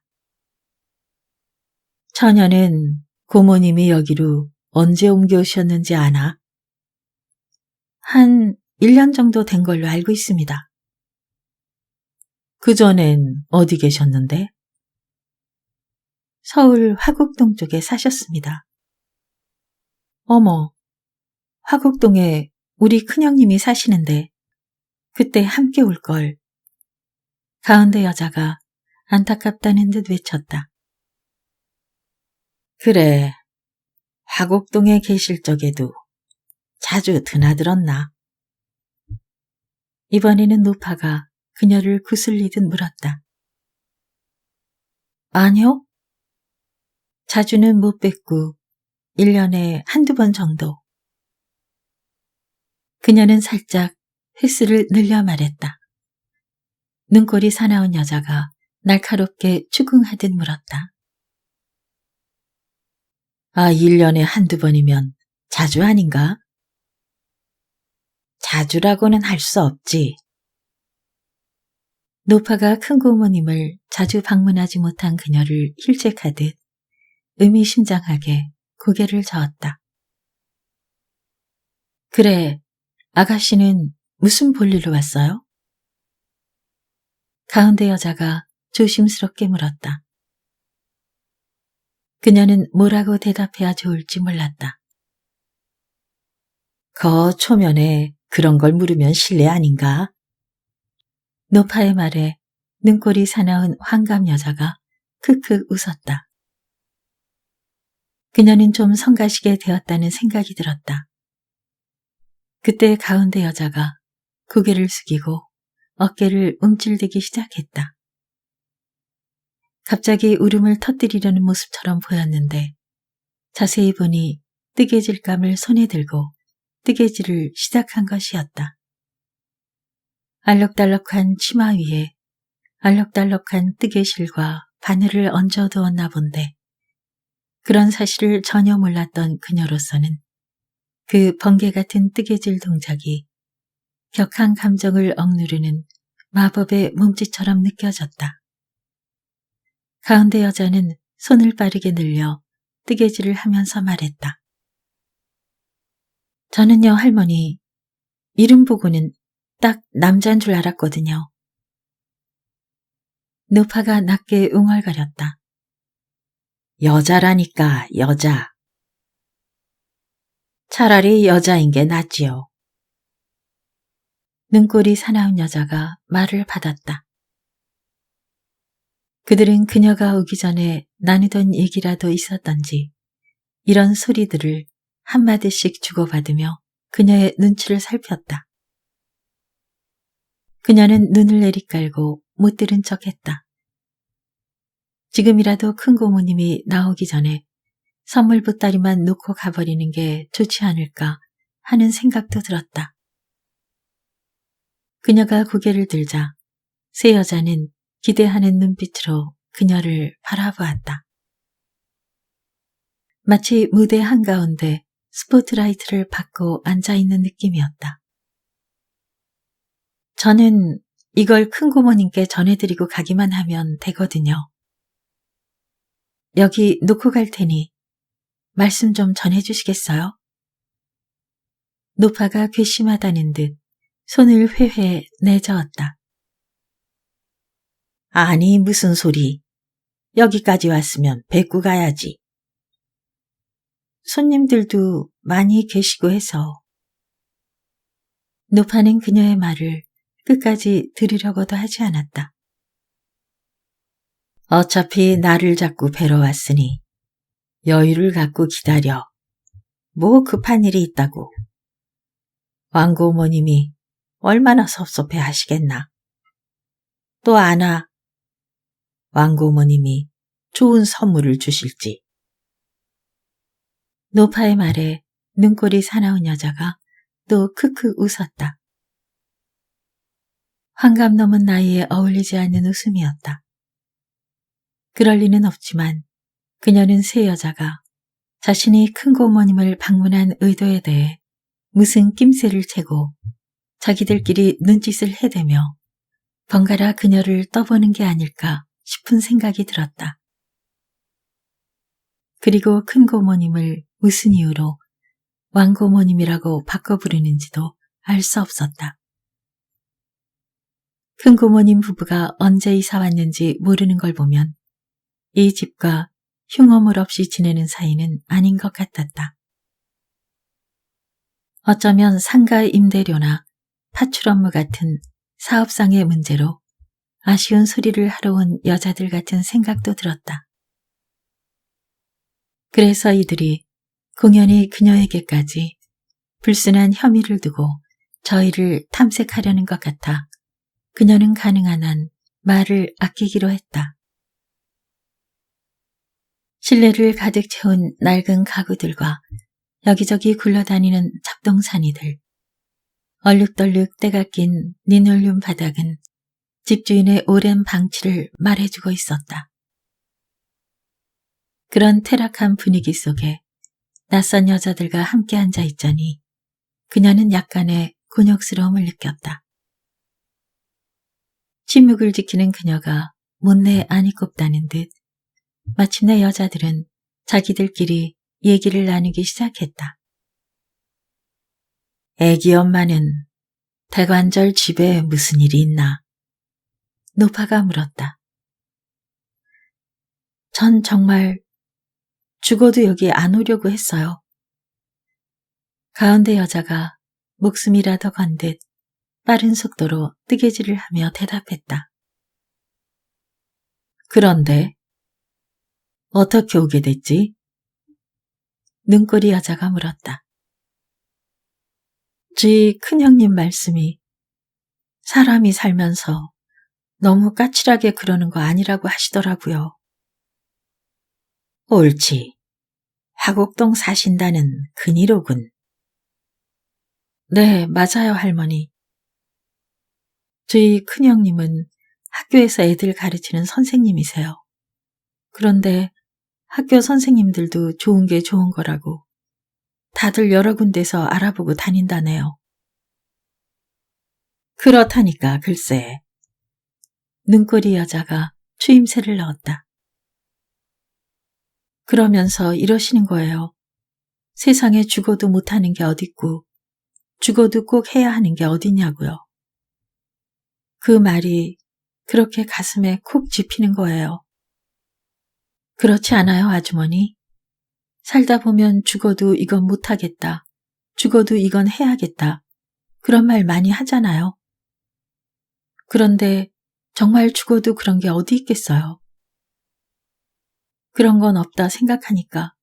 처녀는 고모님이 여기로 언제 옮겨오셨는지 아나? 한 1년 정도 된 걸로 알고 있습니다. 그전엔 어디 계셨는데? 서울 화곡동 쪽에 사셨습니다. 어머, 화곡동에 우리 큰형님이 사시는데 그때 함께 올 걸. 가운데 여자가 안타깝다는 듯 외쳤다. 그래, 화곡동에 계실 적에도 자주 드나들었나? 이번에는 노파가 그녀를 구슬리듯 물었다. 아니요. 자주는 못 뵙고 1년에 한두 번 정도. 그녀는 살짝 횟수를 늘려 말했다. 눈꼴이 사나운 여자가 날카롭게 추궁하듯 물었다. 아, 1년에 한두 번이면 자주 아닌가? 자주라고는 할 수 없지. 노파가 큰 고모님을 자주 방문하지 못한 그녀를 힐책하듯 의미심장하게 고개를 저었다. 그래, 아가씨는 무슨 볼일로 왔어요? 가운데 여자가 조심스럽게 물었다. 그녀는 뭐라고 대답해야 좋을지 몰랐다. 거 초면에 그런 걸 물으면 실례 아닌가? 노파의 말에 눈꼴이 사나운 환감 여자가 크크 웃었다. 그녀는 좀 성가시게 되었다는 생각이 들었다. 그때 가운데 여자가 고개를 숙이고 어깨를 움찔대기 시작했다. 갑자기 울음을 터뜨리려는 모습처럼 보였는데 자세히 보니 뜨개질감을 손에 들고 뜨개질을 시작한 것이었다. 알록달록한 치마 위에 알록달록한 뜨개실과 바늘을 얹어두었나 본데 그런 사실을 전혀 몰랐던 그녀로서는 그 번개 같은 뜨개질 동작이 격한 감정을 억누르는 마법의 몸짓처럼 느껴졌다. 가운데 여자는 손을 빠르게 늘려 뜨개질을 하면서 말했다. 저는요, 할머니, 이름 보고는 딱 남자인 줄 알았거든요. 노파가 낮게 웅얼거렸다. 여자라니까, 여자. 차라리 여자인 게 낫지요. 눈꼴이 사나운 여자가 말을 받았다. 그들은 그녀가 오기 전에 나누던 얘기라도 있었던지 이런 소리들을 한마디씩 주고받으며 그녀의 눈치를 살폈다. 그녀는 눈을 내리깔고 못 들은 척했다. 지금이라도 큰 고모님이 나오기 전에 선물 보따리만 놓고 가버리는 게 좋지 않을까 하는 생각도 들었다. 그녀가 고개를 들자 세 여자는 기대하는 눈빛으로 그녀를 바라보았다. 마치 무대 한가운데 스포트라이트를 받고 앉아있는 느낌이었다. 저는 이걸 큰 고모님께 전해드리고 가기만 하면 되거든요. 여기 놓고 갈 테니 말씀 좀 전해주시겠어요? 노파가 괘씸하다는 듯 손을 회회 내저었다. 아니 무슨 소리. 여기까지 왔으면 뵙고 가야지. 손님들도 많이 계시고 해서. 노파는 그녀의 말을 끝까지 들으려고도 하지 않았다. 어차피 나를 자꾸 뵈러 왔으니 여유를 갖고 기다려. 뭐 급한 일이 있다고. 왕고모님이 얼마나 섭섭해 하시겠나. 또 아나, 왕고모님이 좋은 선물을 주실지. 노파의 말에 눈꼴이 사나운 여자가 또 크크 웃었다. 환갑 넘은 나이에 어울리지 않는 웃음이었다. 그럴 리는 없지만 그녀는 새 여자가 자신이 큰 고모님을 방문한 의도에 대해 무슨 낌새를 채고 자기들끼리 눈짓을 해대며 번갈아 그녀를 떠보는 게 아닐까 싶은 생각이 들었다. 그리고 큰 고모님을 무슨 이유로 왕고모님이라고 바꿔 부르는지도 알 수 없었다. 큰 고모님 부부가 언제 이사 왔는지 모르는 걸 보면 이 집과 흉어물 없이 지내는 사이는 아닌 것 같았다. 어쩌면 상가 임대료나 파출 업무 같은 사업상의 문제로 아쉬운 소리를 하러 온 여자들 같은 생각도 들었다. 그래서 이들이 공연히 그녀에게까지 불순한 혐의를 두고 저희를 탐색하려는 것 같아 그녀는 가능한 한 말을 아끼기로 했다. 실내를 가득 채운 낡은 가구들과 여기저기 굴러다니는 잡동사니들, 얼룩덜룩 때가 낀 리놀륨 바닥은 집주인의 오랜 방치를 말해주고 있었다. 그런 퇴락한 분위기 속에 낯선 여자들과 함께 앉아 있자니 그녀는 약간의 곤욕스러움을 느꼈다. 침묵을 지키는 그녀가 못내 안이 꼽다는 듯 마침내 여자들은 자기들끼리 얘기를 나누기 시작했다. 애기 엄마는 대관절 집에 무슨 일이 있나? 노파가 물었다. 전 정말 죽어도 여기 안 오려고 했어요. 가운데 여자가 목숨이라도 건 듯 빠른 속도로 뜨개질을 하며 대답했다. 그런데 어떻게 오게 됐지? 눈꼬리 여자가 물었다. 저희 큰형님 말씀이 사람이 살면서 너무 까칠하게 그러는 거 아니라고 하시더라고요. 옳지. 화곡동 사신다는 근이로군. 네, 맞아요, 할머니. 저희 큰형님은 학교에서 애들 가르치는 선생님이세요. 그런데 학교 선생님들도 좋은 게 좋은 거라고 다들 여러 군데서 알아보고 다닌다네요. 그렇다니까 글쎄. 눈꼬리 여자가 추임새를 넣었다. 그러면서 이러시는 거예요. 세상에 죽어도 못하는 게 어딨고 죽어도 꼭 해야 하는 게 어딨냐고요. 그 말이 그렇게 가슴에 콕 집히는 거예요. 그렇지 않아요, 아주머니? 살다 보면 죽어도 이건 못하겠다. 죽어도 이건 해야겠다. 그런 말 많이 하잖아요. 그런데 정말 죽어도 그런 게 어디 있겠어요. 그런 건 없다 생각하니까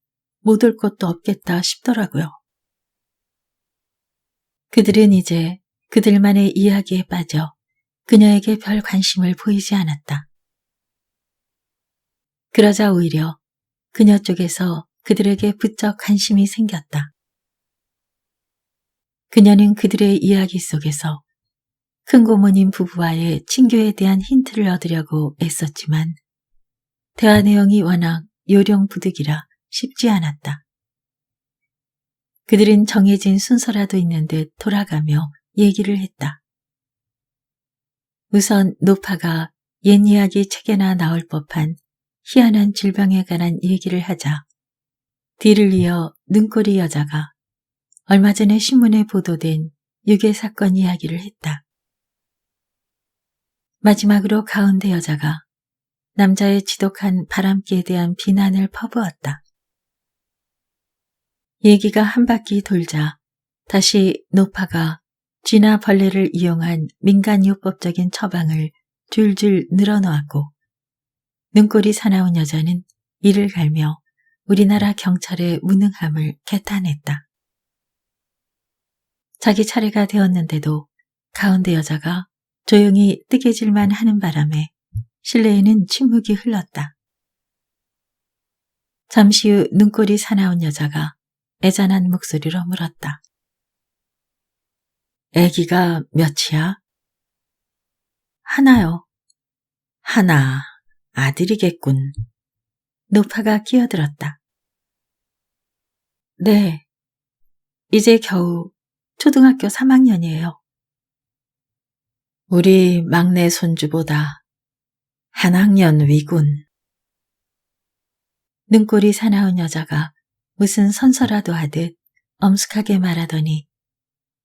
못 올 것도 없겠다 싶더라고요. 그들은 이제 그들만의 이야기에 빠져 그녀에게 별 관심을 보이지 않았다. 그러자 오히려 그녀 쪽에서 그들에게 부쩍 관심이 생겼다. 그녀는 그들의 이야기 속에서 큰 고모님 부부와의 친교에 대한 힌트를 얻으려고 애썼지만 대화 내용이 워낙 요령부득이라 쉽지 않았다. 그들은 정해진 순서라도 있는 듯 돌아가며 얘기를 했다. 우선 노파가 옛 이야기 책에나 나올 법한 희한한 질병에 관한 얘기를 하자 뒤를 이어 눈꼬리 여자가 얼마 전에 신문에 보도된 유괴 사건 이야기를 했다. 마지막으로 가운데 여자가 남자의 지독한 바람기에 대한 비난을 퍼부었다. 얘기가 한 바퀴 돌자 다시 노파가 쥐나 벌레를 이용한 민간요법적인 처방을 줄줄 늘어놓았고 눈꼴이 사나운 여자는 이를 갈며 우리나라 경찰의 무능함을 개탄했다. 자기 차례가 되었는데도 가운데 여자가 조용히 뜨개질만 하는 바람에 실내에는 침묵이 흘렀다. 잠시 후 눈꼴이 사나운 여자가 애잔한 목소리로 물었다. 애기가 몇이야? 하나요. 하나, 아들이겠군. 노파가 끼어들었다. 네, 이제 겨우 초등학교 3학년이에요. 우리 막내 손주보다 한 학년 위군. 눈꼴이 사나운 여자가 무슨 선서라도 하듯 엄숙하게 말하더니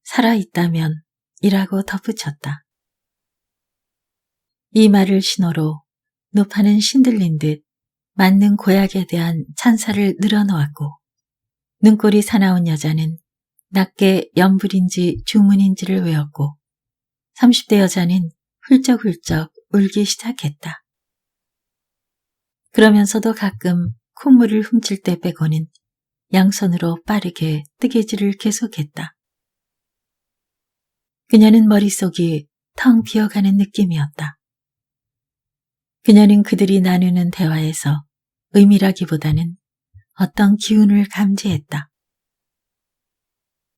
살아있다면 이라고 덧붙였다. 이 말을 신호로 노파는 신들린 듯 맞는 고약에 대한 찬사를 늘어놓았고 눈꼴이 사나운 여자는 낮게 연불인지 주문인지를 외웠고 30대 여자는 훌쩍훌쩍 울기 시작했다. 그러면서도 가끔 콧물을 훔칠 때 빼고는 양손으로 빠르게 뜨개질을 계속했다. 그녀는 머릿속이 텅 비어가는 느낌이었다. 그녀는 그들이 나누는 대화에서 의미라기보다는 어떤 기운을 감지했다.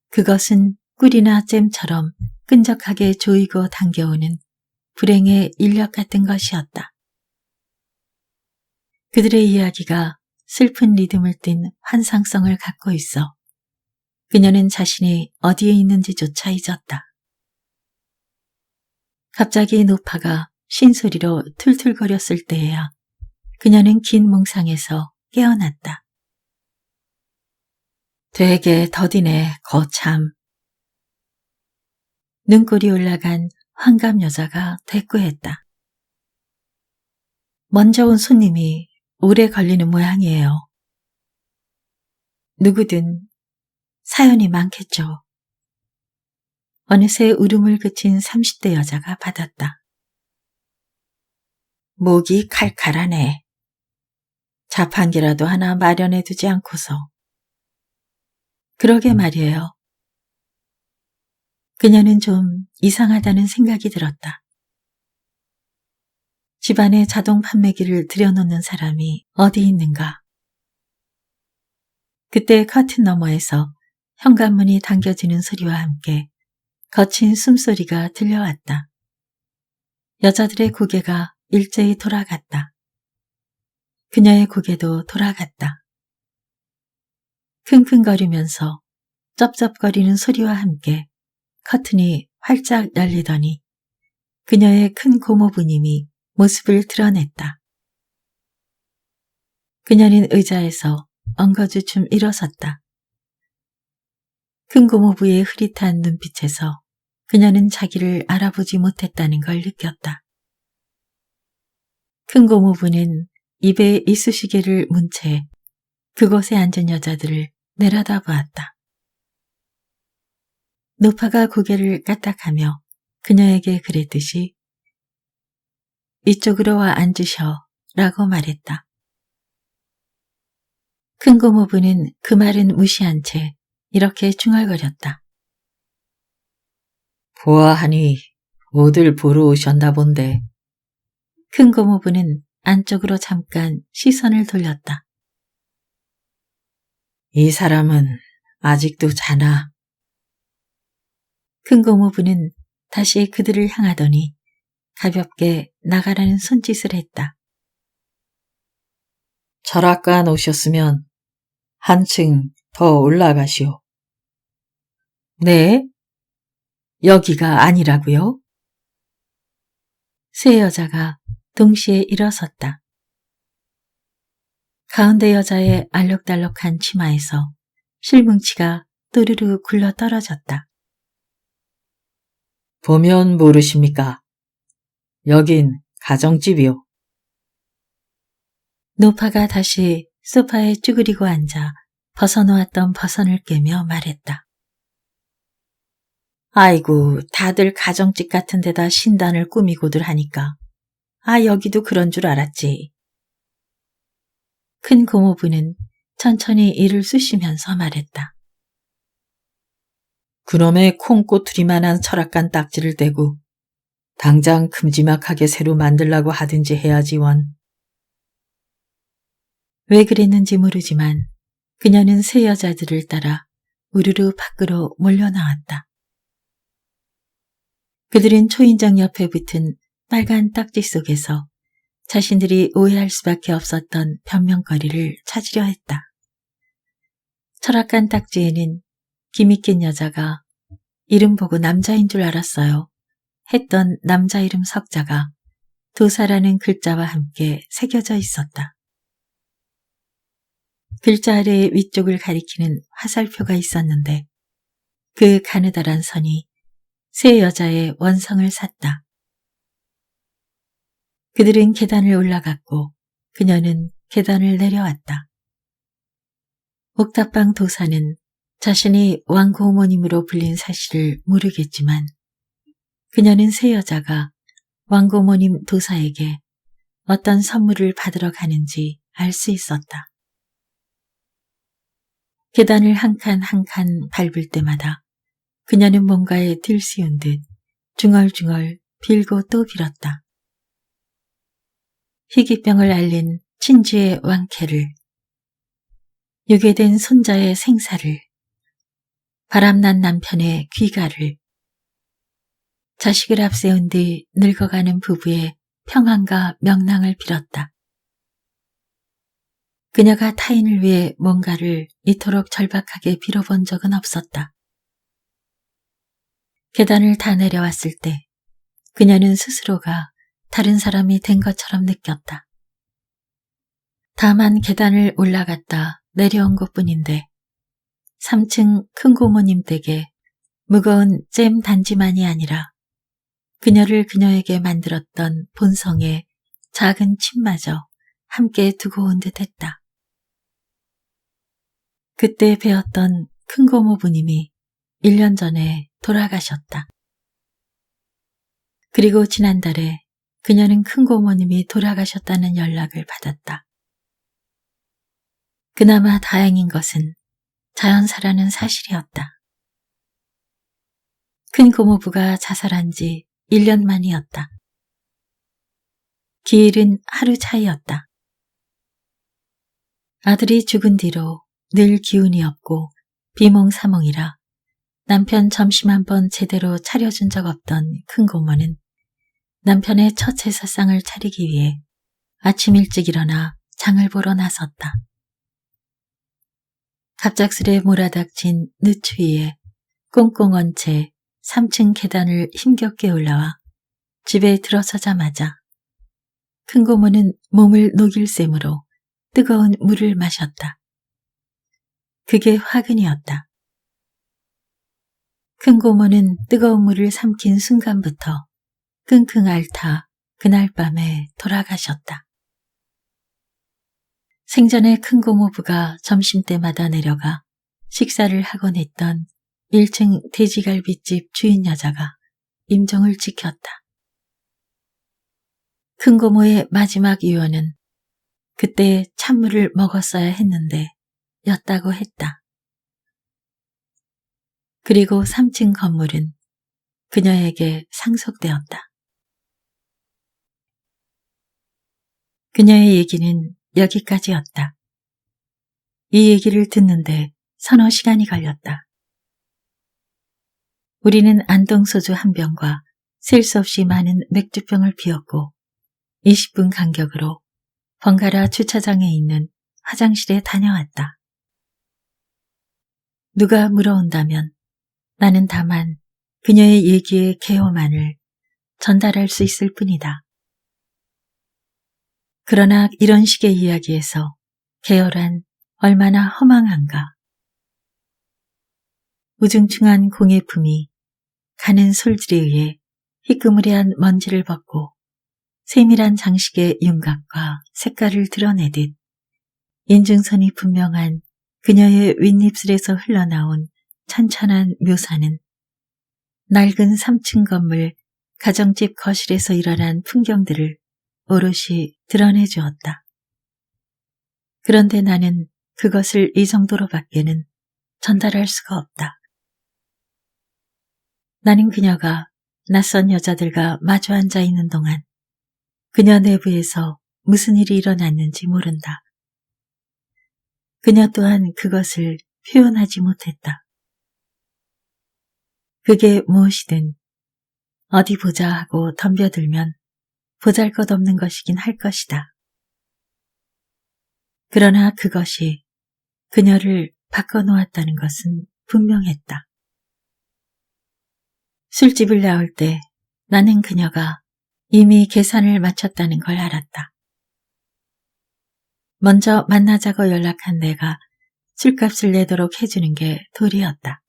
그것은 꿀이나 잼처럼 끈적하게 조이고 당겨오는 불행의 인력 같은 것이었다. 그들의 이야기가 슬픈 리듬을 띤 환상성을 갖고 있어 그녀는 자신이 어디에 있는지조차 잊었다. 갑자기 노파가 쉰소리로 툴툴거렸을 때에야 그녀는 긴 몽상에서 깨어났다. 되게 더디네, 거참. 눈꼴이 올라간 환갑 여자가 대꾸했다. 먼저 온 손님이 오래 걸리는 모양이에요. 누구든 사연이 많겠죠. 어느새 울음을 그친 30대 여자가 받았다. 목이 칼칼하네. 자판기라도 하나 마련해 두지 않고서. 그러게 말이에요. 그녀는 좀 이상하다는 생각이 들었다. 집안에 자동 판매기를 들여놓는 사람이 어디 있는가. 그때 커튼 너머에서 현관문이 당겨지는 소리와 함께 거친 숨소리가 들려왔다. 여자들의 고개가 일제히 돌아갔다. 그녀의 고개도 돌아갔다. 킁킁거리면서 쩝쩝거리는 소리와 함께 커튼이 활짝 열리더니 그녀의 큰 고모부님이 모습을 드러냈다. 그녀는 의자에서 엉거주춤 일어섰다. 큰 고모부의 흐릿한 눈빛에서 그녀는 자기를 알아보지 못했다는 걸 느꼈다. 큰 고모부는 입에 이쑤시개를 문 채 그곳에 앉은 여자들을 내려다보았다. 노파가 고개를 까딱하며 그녀에게 그랬듯이 이쪽으로 와 앉으셔 라고 말했다. 큰 고모부는 그 말은 무시한 채 이렇게 중얼거렸다. 보아하니 어딜 보러 오셨나 본데. 큰 고모부는 안쪽으로 잠깐 시선을 돌렸다. 이 사람은 아직도 자나. 큰 고모부는 다시 그들을 향하더니 가볍게 나가라는 손짓을 했다. 철학관 오셨으면 한층 더 올라가시오. 네? 여기가 아니라고요? 세 여자가 동시에 일어섰다. 가운데 여자의 알록달록한 치마에서 실뭉치가 또르르 굴러 떨어졌다. 보면 모르십니까? 여긴 가정집이요. 노파가 다시 소파에 쭈그리고 앉아 벗어놓았던 버선을 꿰며 말했다. 아이고, 다들 가정집 같은 데다 신단을 꾸미고들 하니까. 여기도 그런 줄 알았지. 큰 고모부는 천천히 이를 쑤시면서 말했다. 그놈의 콩꼬투리만한 철학관 딱지를 떼고 당장 큼지막하게 새로 만들라고 하든지 해야지 원. 왜 그랬는지 모르지만 그녀는 세 여자들을 따라 우르르 밖으로 몰려나왔다. 그들은 초인종 옆에 붙은 빨간 딱지 속에서 자신들이 오해할 수밖에 없었던 변명거리를 찾으려 했다. 철학관 딱지에는 기믹긴 여자가 이름 보고 남자인 줄 알았어요 했던 남자 이름 석자가 도사라는 글자와 함께 새겨져 있었다. 글자 아래 위쪽을 가리키는 화살표가 있었는데 그 가느다란 선이 세 여자의 원성을 샀다. 그들은 계단을 올라갔고 그녀는 계단을 내려왔다. 옥탑방 도사는 자신이 왕고모님으로 불린 사실을 모르겠지만 그녀는 세 여자가 왕고모님 도사에게 어떤 선물을 받으러 가는지 알 수 있었다. 계단을 한 칸 한 칸 밟을 때마다 그녀는 뭔가에 들씌운 듯 중얼중얼 빌고 또 빌었다. 희귀병을 앓는 친지의 왕쾌를, 유괴된 손자의 생사를, 바람난 남편의 귀가를, 자식을 앞세운 뒤 늙어가는 부부의 평안과 명랑을 빌었다. 그녀가 타인을 위해 뭔가를 이토록 절박하게 빌어본 적은 없었다. 계단을 다 내려왔을 때 그녀는 스스로가 다른 사람이 된 것처럼 느꼈다. 다만 계단을 올라갔다 내려온 것뿐인데 3층 큰 고모님 댁에 무거운 잼 단지만이 아니라 그녀를 그녀에게 만들었던 본성의 작은 침마저 함께 두고 온 듯 했다. 그때 배웠던 큰 고모부님이 1년 전에 돌아가셨다. 그리고 지난달에 그녀는 큰 고모님이 돌아가셨다는 연락을 받았다. 그나마 다행인 것은 자연사라는 사실이었다. 큰 고모부가 자살한 지 1년 만이었다. 기일은 하루 차이였다. 아들이 죽은 뒤로 늘 기운이 없고 비몽사몽이라 남편 점심 한 번 제대로 차려준 적 없던 큰 고모는 남편의 첫 제사상을 차리기 위해 아침 일찍 일어나 장을 보러 나섰다. 갑작스레 몰아닥친 늦추위에 꽁꽁 언 채 3층 계단을 힘겹게 올라와 집에 들어서자마자 큰 고모는 몸을 녹일 셈으로 뜨거운 물을 마셨다. 그게 화근이었다. 큰 고모는 뜨거운 물을 삼킨 순간부터 끙끙 앓다 그날 밤에 돌아가셨다. 생전에 큰 고모부가 점심때마다 내려가 식사를 하곤 했던 1층 돼지갈비집 주인 여자가 임종을 지켰다. 큰 고모의 마지막 유언은 그때 찬물을 먹었어야 했는데 였다고 했다. 그리고 3층 건물은 그녀에게 상속되었다. 그녀의 얘기는 여기까지였다. 이 얘기를 듣는데 서너 시간이 걸렸다. 우리는 안동소주 한 병과 셀 수 없이 많은 맥주병을 비웠고 20분 간격으로 번갈아 주차장에 있는 화장실에 다녀왔다. 누가 물어온다면 나는 다만 그녀의 얘기의 개요만을 전달할 수 있을 뿐이다. 그러나 이런 식의 이야기에서 개요란 얼마나 허망한가. 우중충한 공예품이 가는 솔질에 의해 희끄무리한 먼지를 벗고 세밀한 장식의 윤곽과 색깔을 드러내듯 인중선이 분명한 그녀의 윗입술에서 흘러나온 찬찬한 묘사는 낡은 3층 건물 가정집 거실에서 일어난 풍경들을 오롯이 드러내주었다. 그런데 나는 그것을 이 정도로밖에는 전달할 수가 없다. 나는 그녀가 낯선 여자들과 마주 앉아 있는 동안 그녀 내부에서 무슨 일이 일어났는지 모른다. 그녀 또한 그것을 표현하지 못했다. 그게 무엇이든 어디 보자 하고 덤벼들면 보잘것없는 것이긴 할 것이다. 그러나 그것이 그녀를 바꿔놓았다는 것은 분명했다. 술집을 나올 때 나는 그녀가 이미 계산을 마쳤다는 걸 알았다. 먼저 만나자고 연락한 내가 술값을 내도록 해주는 게 도리였다.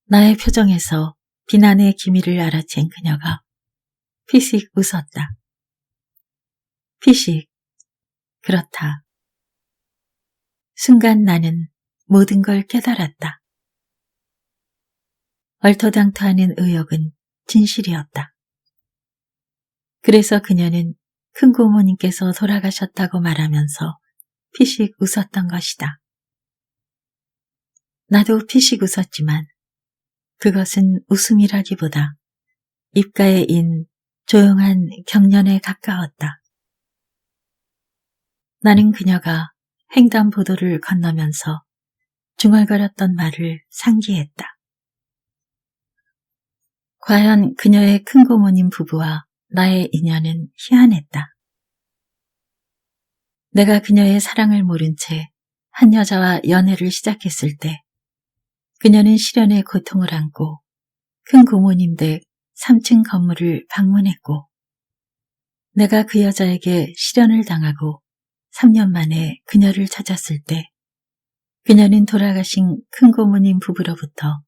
나의 표정에서 비난의 기미를 알아챈 그녀가 피식 웃었다. 피식, 그렇다. 순간 나는 모든 걸 깨달았다. 얼토당토하는 의혹은 진실이었다. 그래서 그녀는 큰 고모님께서 돌아가셨다고 말하면서 피식 웃었던 것이다. 나도 피식 웃었지만 그것은 웃음이라기보다 입가에 인 조용한 경련에 가까웠다. 나는 그녀가 횡단보도를 건너면서 중얼거렸던 말을 상기했다. 과연 그녀의 큰고모님 부부와 나의 인연은 희한했다. 내가 그녀의 사랑을 모른 채 한 여자와 연애를 시작했을 때 그녀는 시련의 고통을 안고 큰 고모님 댁 3층 건물을 방문했고 내가 그 여자에게 시련을 당하고 3년 만에 그녀를 찾았을 때 그녀는 돌아가신 큰 고모님 부부로부터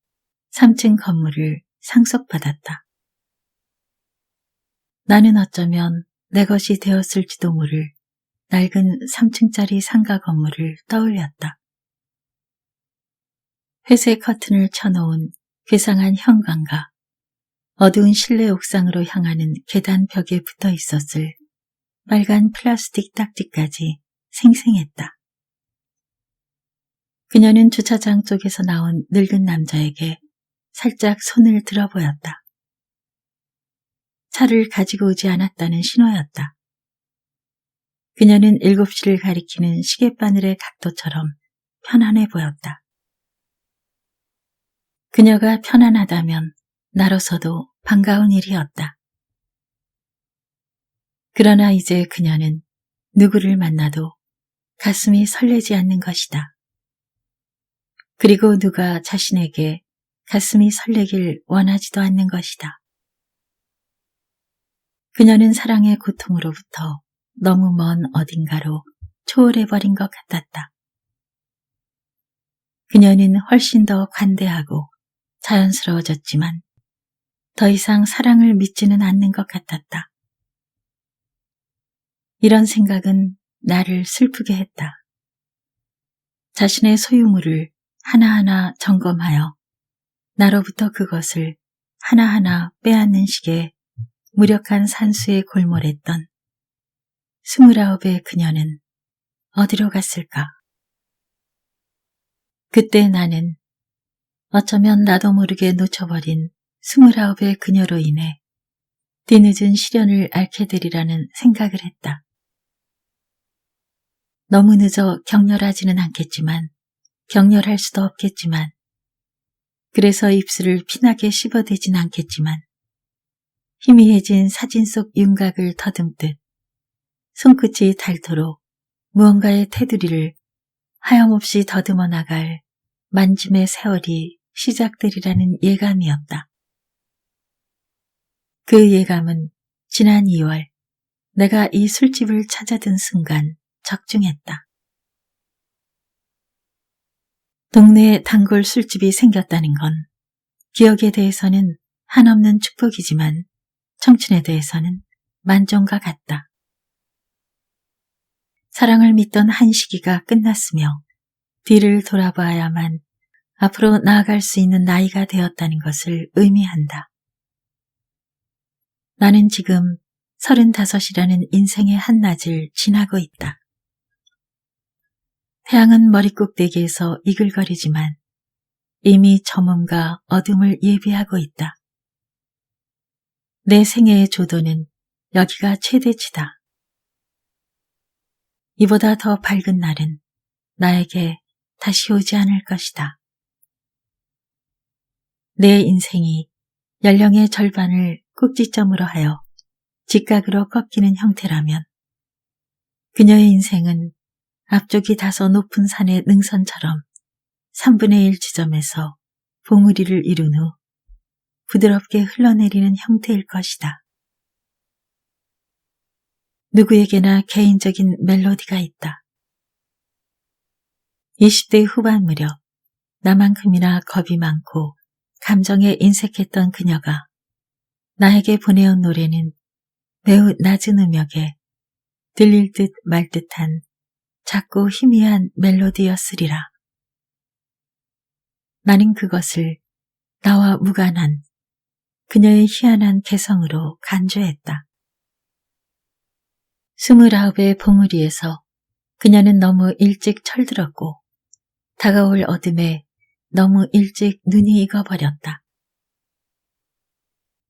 3층 건물을 상속받았다. 나는 어쩌면 내 것이 되었을지도 모를 낡은 3층짜리 상가 건물을 떠올렸다. 회색 커튼을 쳐놓은 괴상한 현관과 어두운 실내 옥상으로 향하는 계단 벽에 붙어 있었을 빨간 플라스틱 딱지까지 생생했다. 그녀는 주차장 쪽에서 나온 늙은 남자에게 살짝 손을 들어 보였다. 차를 가지고 오지 않았다는 신호였다. 그녀는 7시를 가리키는 시계바늘의 각도처럼 편안해 보였다. 그녀가 편안하다면 나로서도 반가운 일이었다. 그러나 이제 그녀는 누구를 만나도 가슴이 설레지 않는 것이다. 그리고 누가 자신에게 가슴이 설레길 원하지도 않는 것이다. 그녀는 사랑의 고통으로부터 너무 먼 어딘가로 초월해버린 것 같았다. 그녀는 훨씬 더 관대하고 자연스러워졌지만 더 이상 사랑을 믿지는 않는 것 같았다. 이런 생각은 나를 슬프게 했다. 자신의 소유물을 하나하나 점검하여 나로부터 그것을 하나하나 빼앗는 식의 무력한 산수에 골몰했던 29의 그녀는 어디로 갔을까? 그때 나는 어쩌면 나도 모르게 놓쳐버린 29의 그녀로 인해 뒤늦은 시련을 앓게 되리라는 생각을 했다. 너무 늦어 격렬하지는 않겠지만 격렬할 수도 없겠지만 그래서 입술을 피나게 씹어대진 않겠지만 희미해진 사진 속 윤곽을 더듬듯 손끝이 닳도록 무언가의 테두리를 하염없이 더듬어 나갈 만짐의 세월이 시작되리라는 예감이었다. 그 예감은 지난 2월 내가 이 술집을 찾아든 순간 적중했다. 동네에 단골 술집이 생겼다는 건 기억에 대해서는 한없는 축복이지만 청춘에 대해서는 만종과 같다. 사랑을 믿던 한 시기가 끝났으며 뒤를 돌아봐야만 앞으로 나아갈 수 있는 나이가 되었다는 것을 의미한다. 나는 지금 35이라는 인생의 한낮을 지나고 있다. 태양은 머리 꼭대기에서 이글거리지만 이미 저물과 어둠을 예비하고 있다. 내 생애의 조도는 여기가 최대치다. 이보다 더 밝은 날은 나에게 다시 오지 않을 것이다. 내 인생이 연령의 절반을 꼭지점으로 하여 직각으로 꺾이는 형태라면 그녀의 인생은 앞쪽이 다소 높은 산의 능선처럼 3분의 1 지점에서 봉우리를 이룬 후 부드럽게 흘러내리는 형태일 것이다. 누구에게나 개인적인 멜로디가 있다. 20대 후반 무렵 나만큼이나 겁이 많고 감정에 인색했던 그녀가 나에게 보내온 노래는 매우 낮은 음역에 들릴 듯 말 듯한 작고 희미한 멜로디였으리라. 나는 그것을 나와 무관한 그녀의 희한한 개성으로 간주했다. 29의 봉우리에서 그녀는 너무 일찍 철들었고 다가올 어둠에 너무 일찍 눈이 익어버렸다.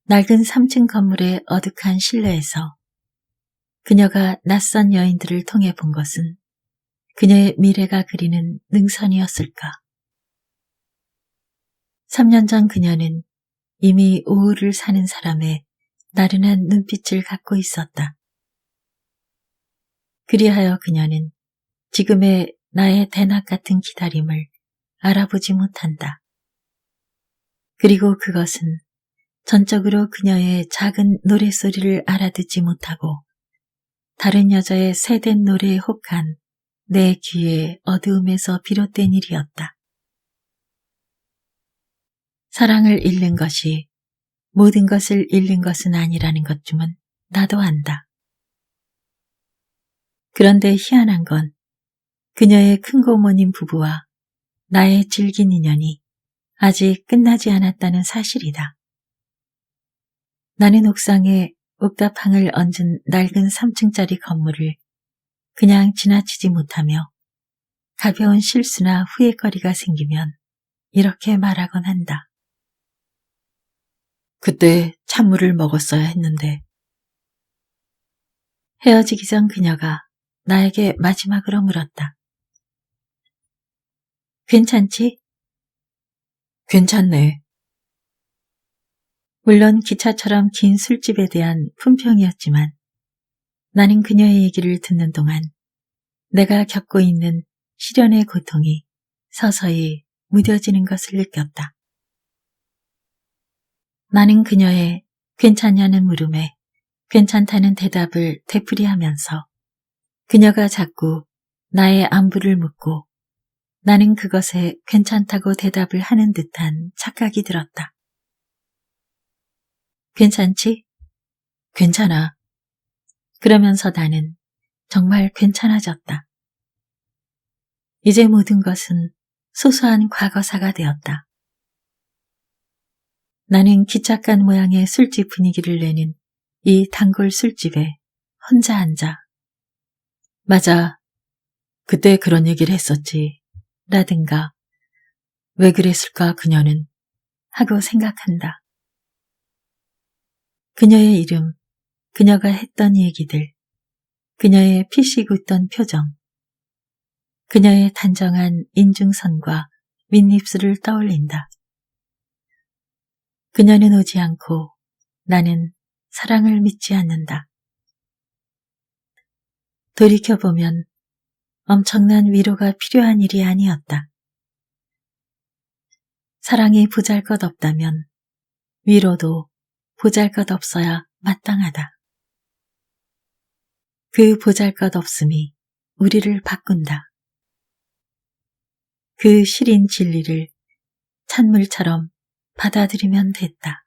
낡은 3층 건물의 어둑한 실내에서 그녀가 낯선 여인들을 통해 본 것은 그녀의 미래가 그리는 능선이었을까. 3년 전 그녀는 이미 오후를 사는 사람의 나른한 눈빛을 갖고 있었다. 그리하여 그녀는 지금의 나의 대낮 같은 기다림을 알아보지 못한다. 그리고 그것은 전적으로 그녀의 작은 노랫소리를 알아듣지 못하고 다른 여자의 새된 노래에 혹한 내 귀의 어두움에서 비롯된 일이었다. 사랑을 잃는 것이 모든 것을 잃는 것은 아니라는 것쯤은 나도 안다. 그런데 희한한 건 그녀의 큰고모님 부부와 나의 질긴 인연이 아직 끝나지 않았다는 사실이다. 나는 옥상에 옥탑방을 얹은 낡은 3층짜리 건물을 그냥 지나치지 못하며 가벼운 실수나 후회거리가 생기면 이렇게 말하곤 한다. 그때 찬물을 먹었어야 했는데. 헤어지기 전 그녀가 나에게 마지막으로 물었다. 괜찮지? 괜찮네. 물론 기차처럼 긴 술집에 대한 품평이었지만 나는 그녀의 얘기를 듣는 동안 내가 겪고 있는 시련의 고통이 서서히 무뎌지는 것을 느꼈다. 나는 그녀의 괜찮냐는 물음에 괜찮다는 대답을 되풀이하면서 그녀가 자꾸 나의 안부를 묻고 나는 그것에 괜찮다고 대답을 하는 듯한 착각이 들었다. 괜찮지? 괜찮아. 그러면서 나는 정말 괜찮아졌다. 이제 모든 것은 소소한 과거사가 되었다. 나는 기찻간 모양의 술집 분위기를 내는 이 단골 술집에 혼자 앉아. 맞아. 그때 그런 얘기를 했었지. 라든가 왜 그랬을까 그녀는 하고 생각한다. 그녀의 이름, 그녀가 했던 얘기들, 그녀의 피식 웃던 표정, 그녀의 단정한 인중선과 윗입술을 떠올린다. 그녀는 오지 않고 나는 사랑을 믿지 않는다. 돌이켜보면 엄청난 위로가 필요한 일이 아니었다. 사랑이 보잘것없다면 위로도 보잘것없어야 마땅하다. 그 보잘것없음이 우리를 바꾼다. 그 시린 진리를 찬물처럼 받아들이면 됐다.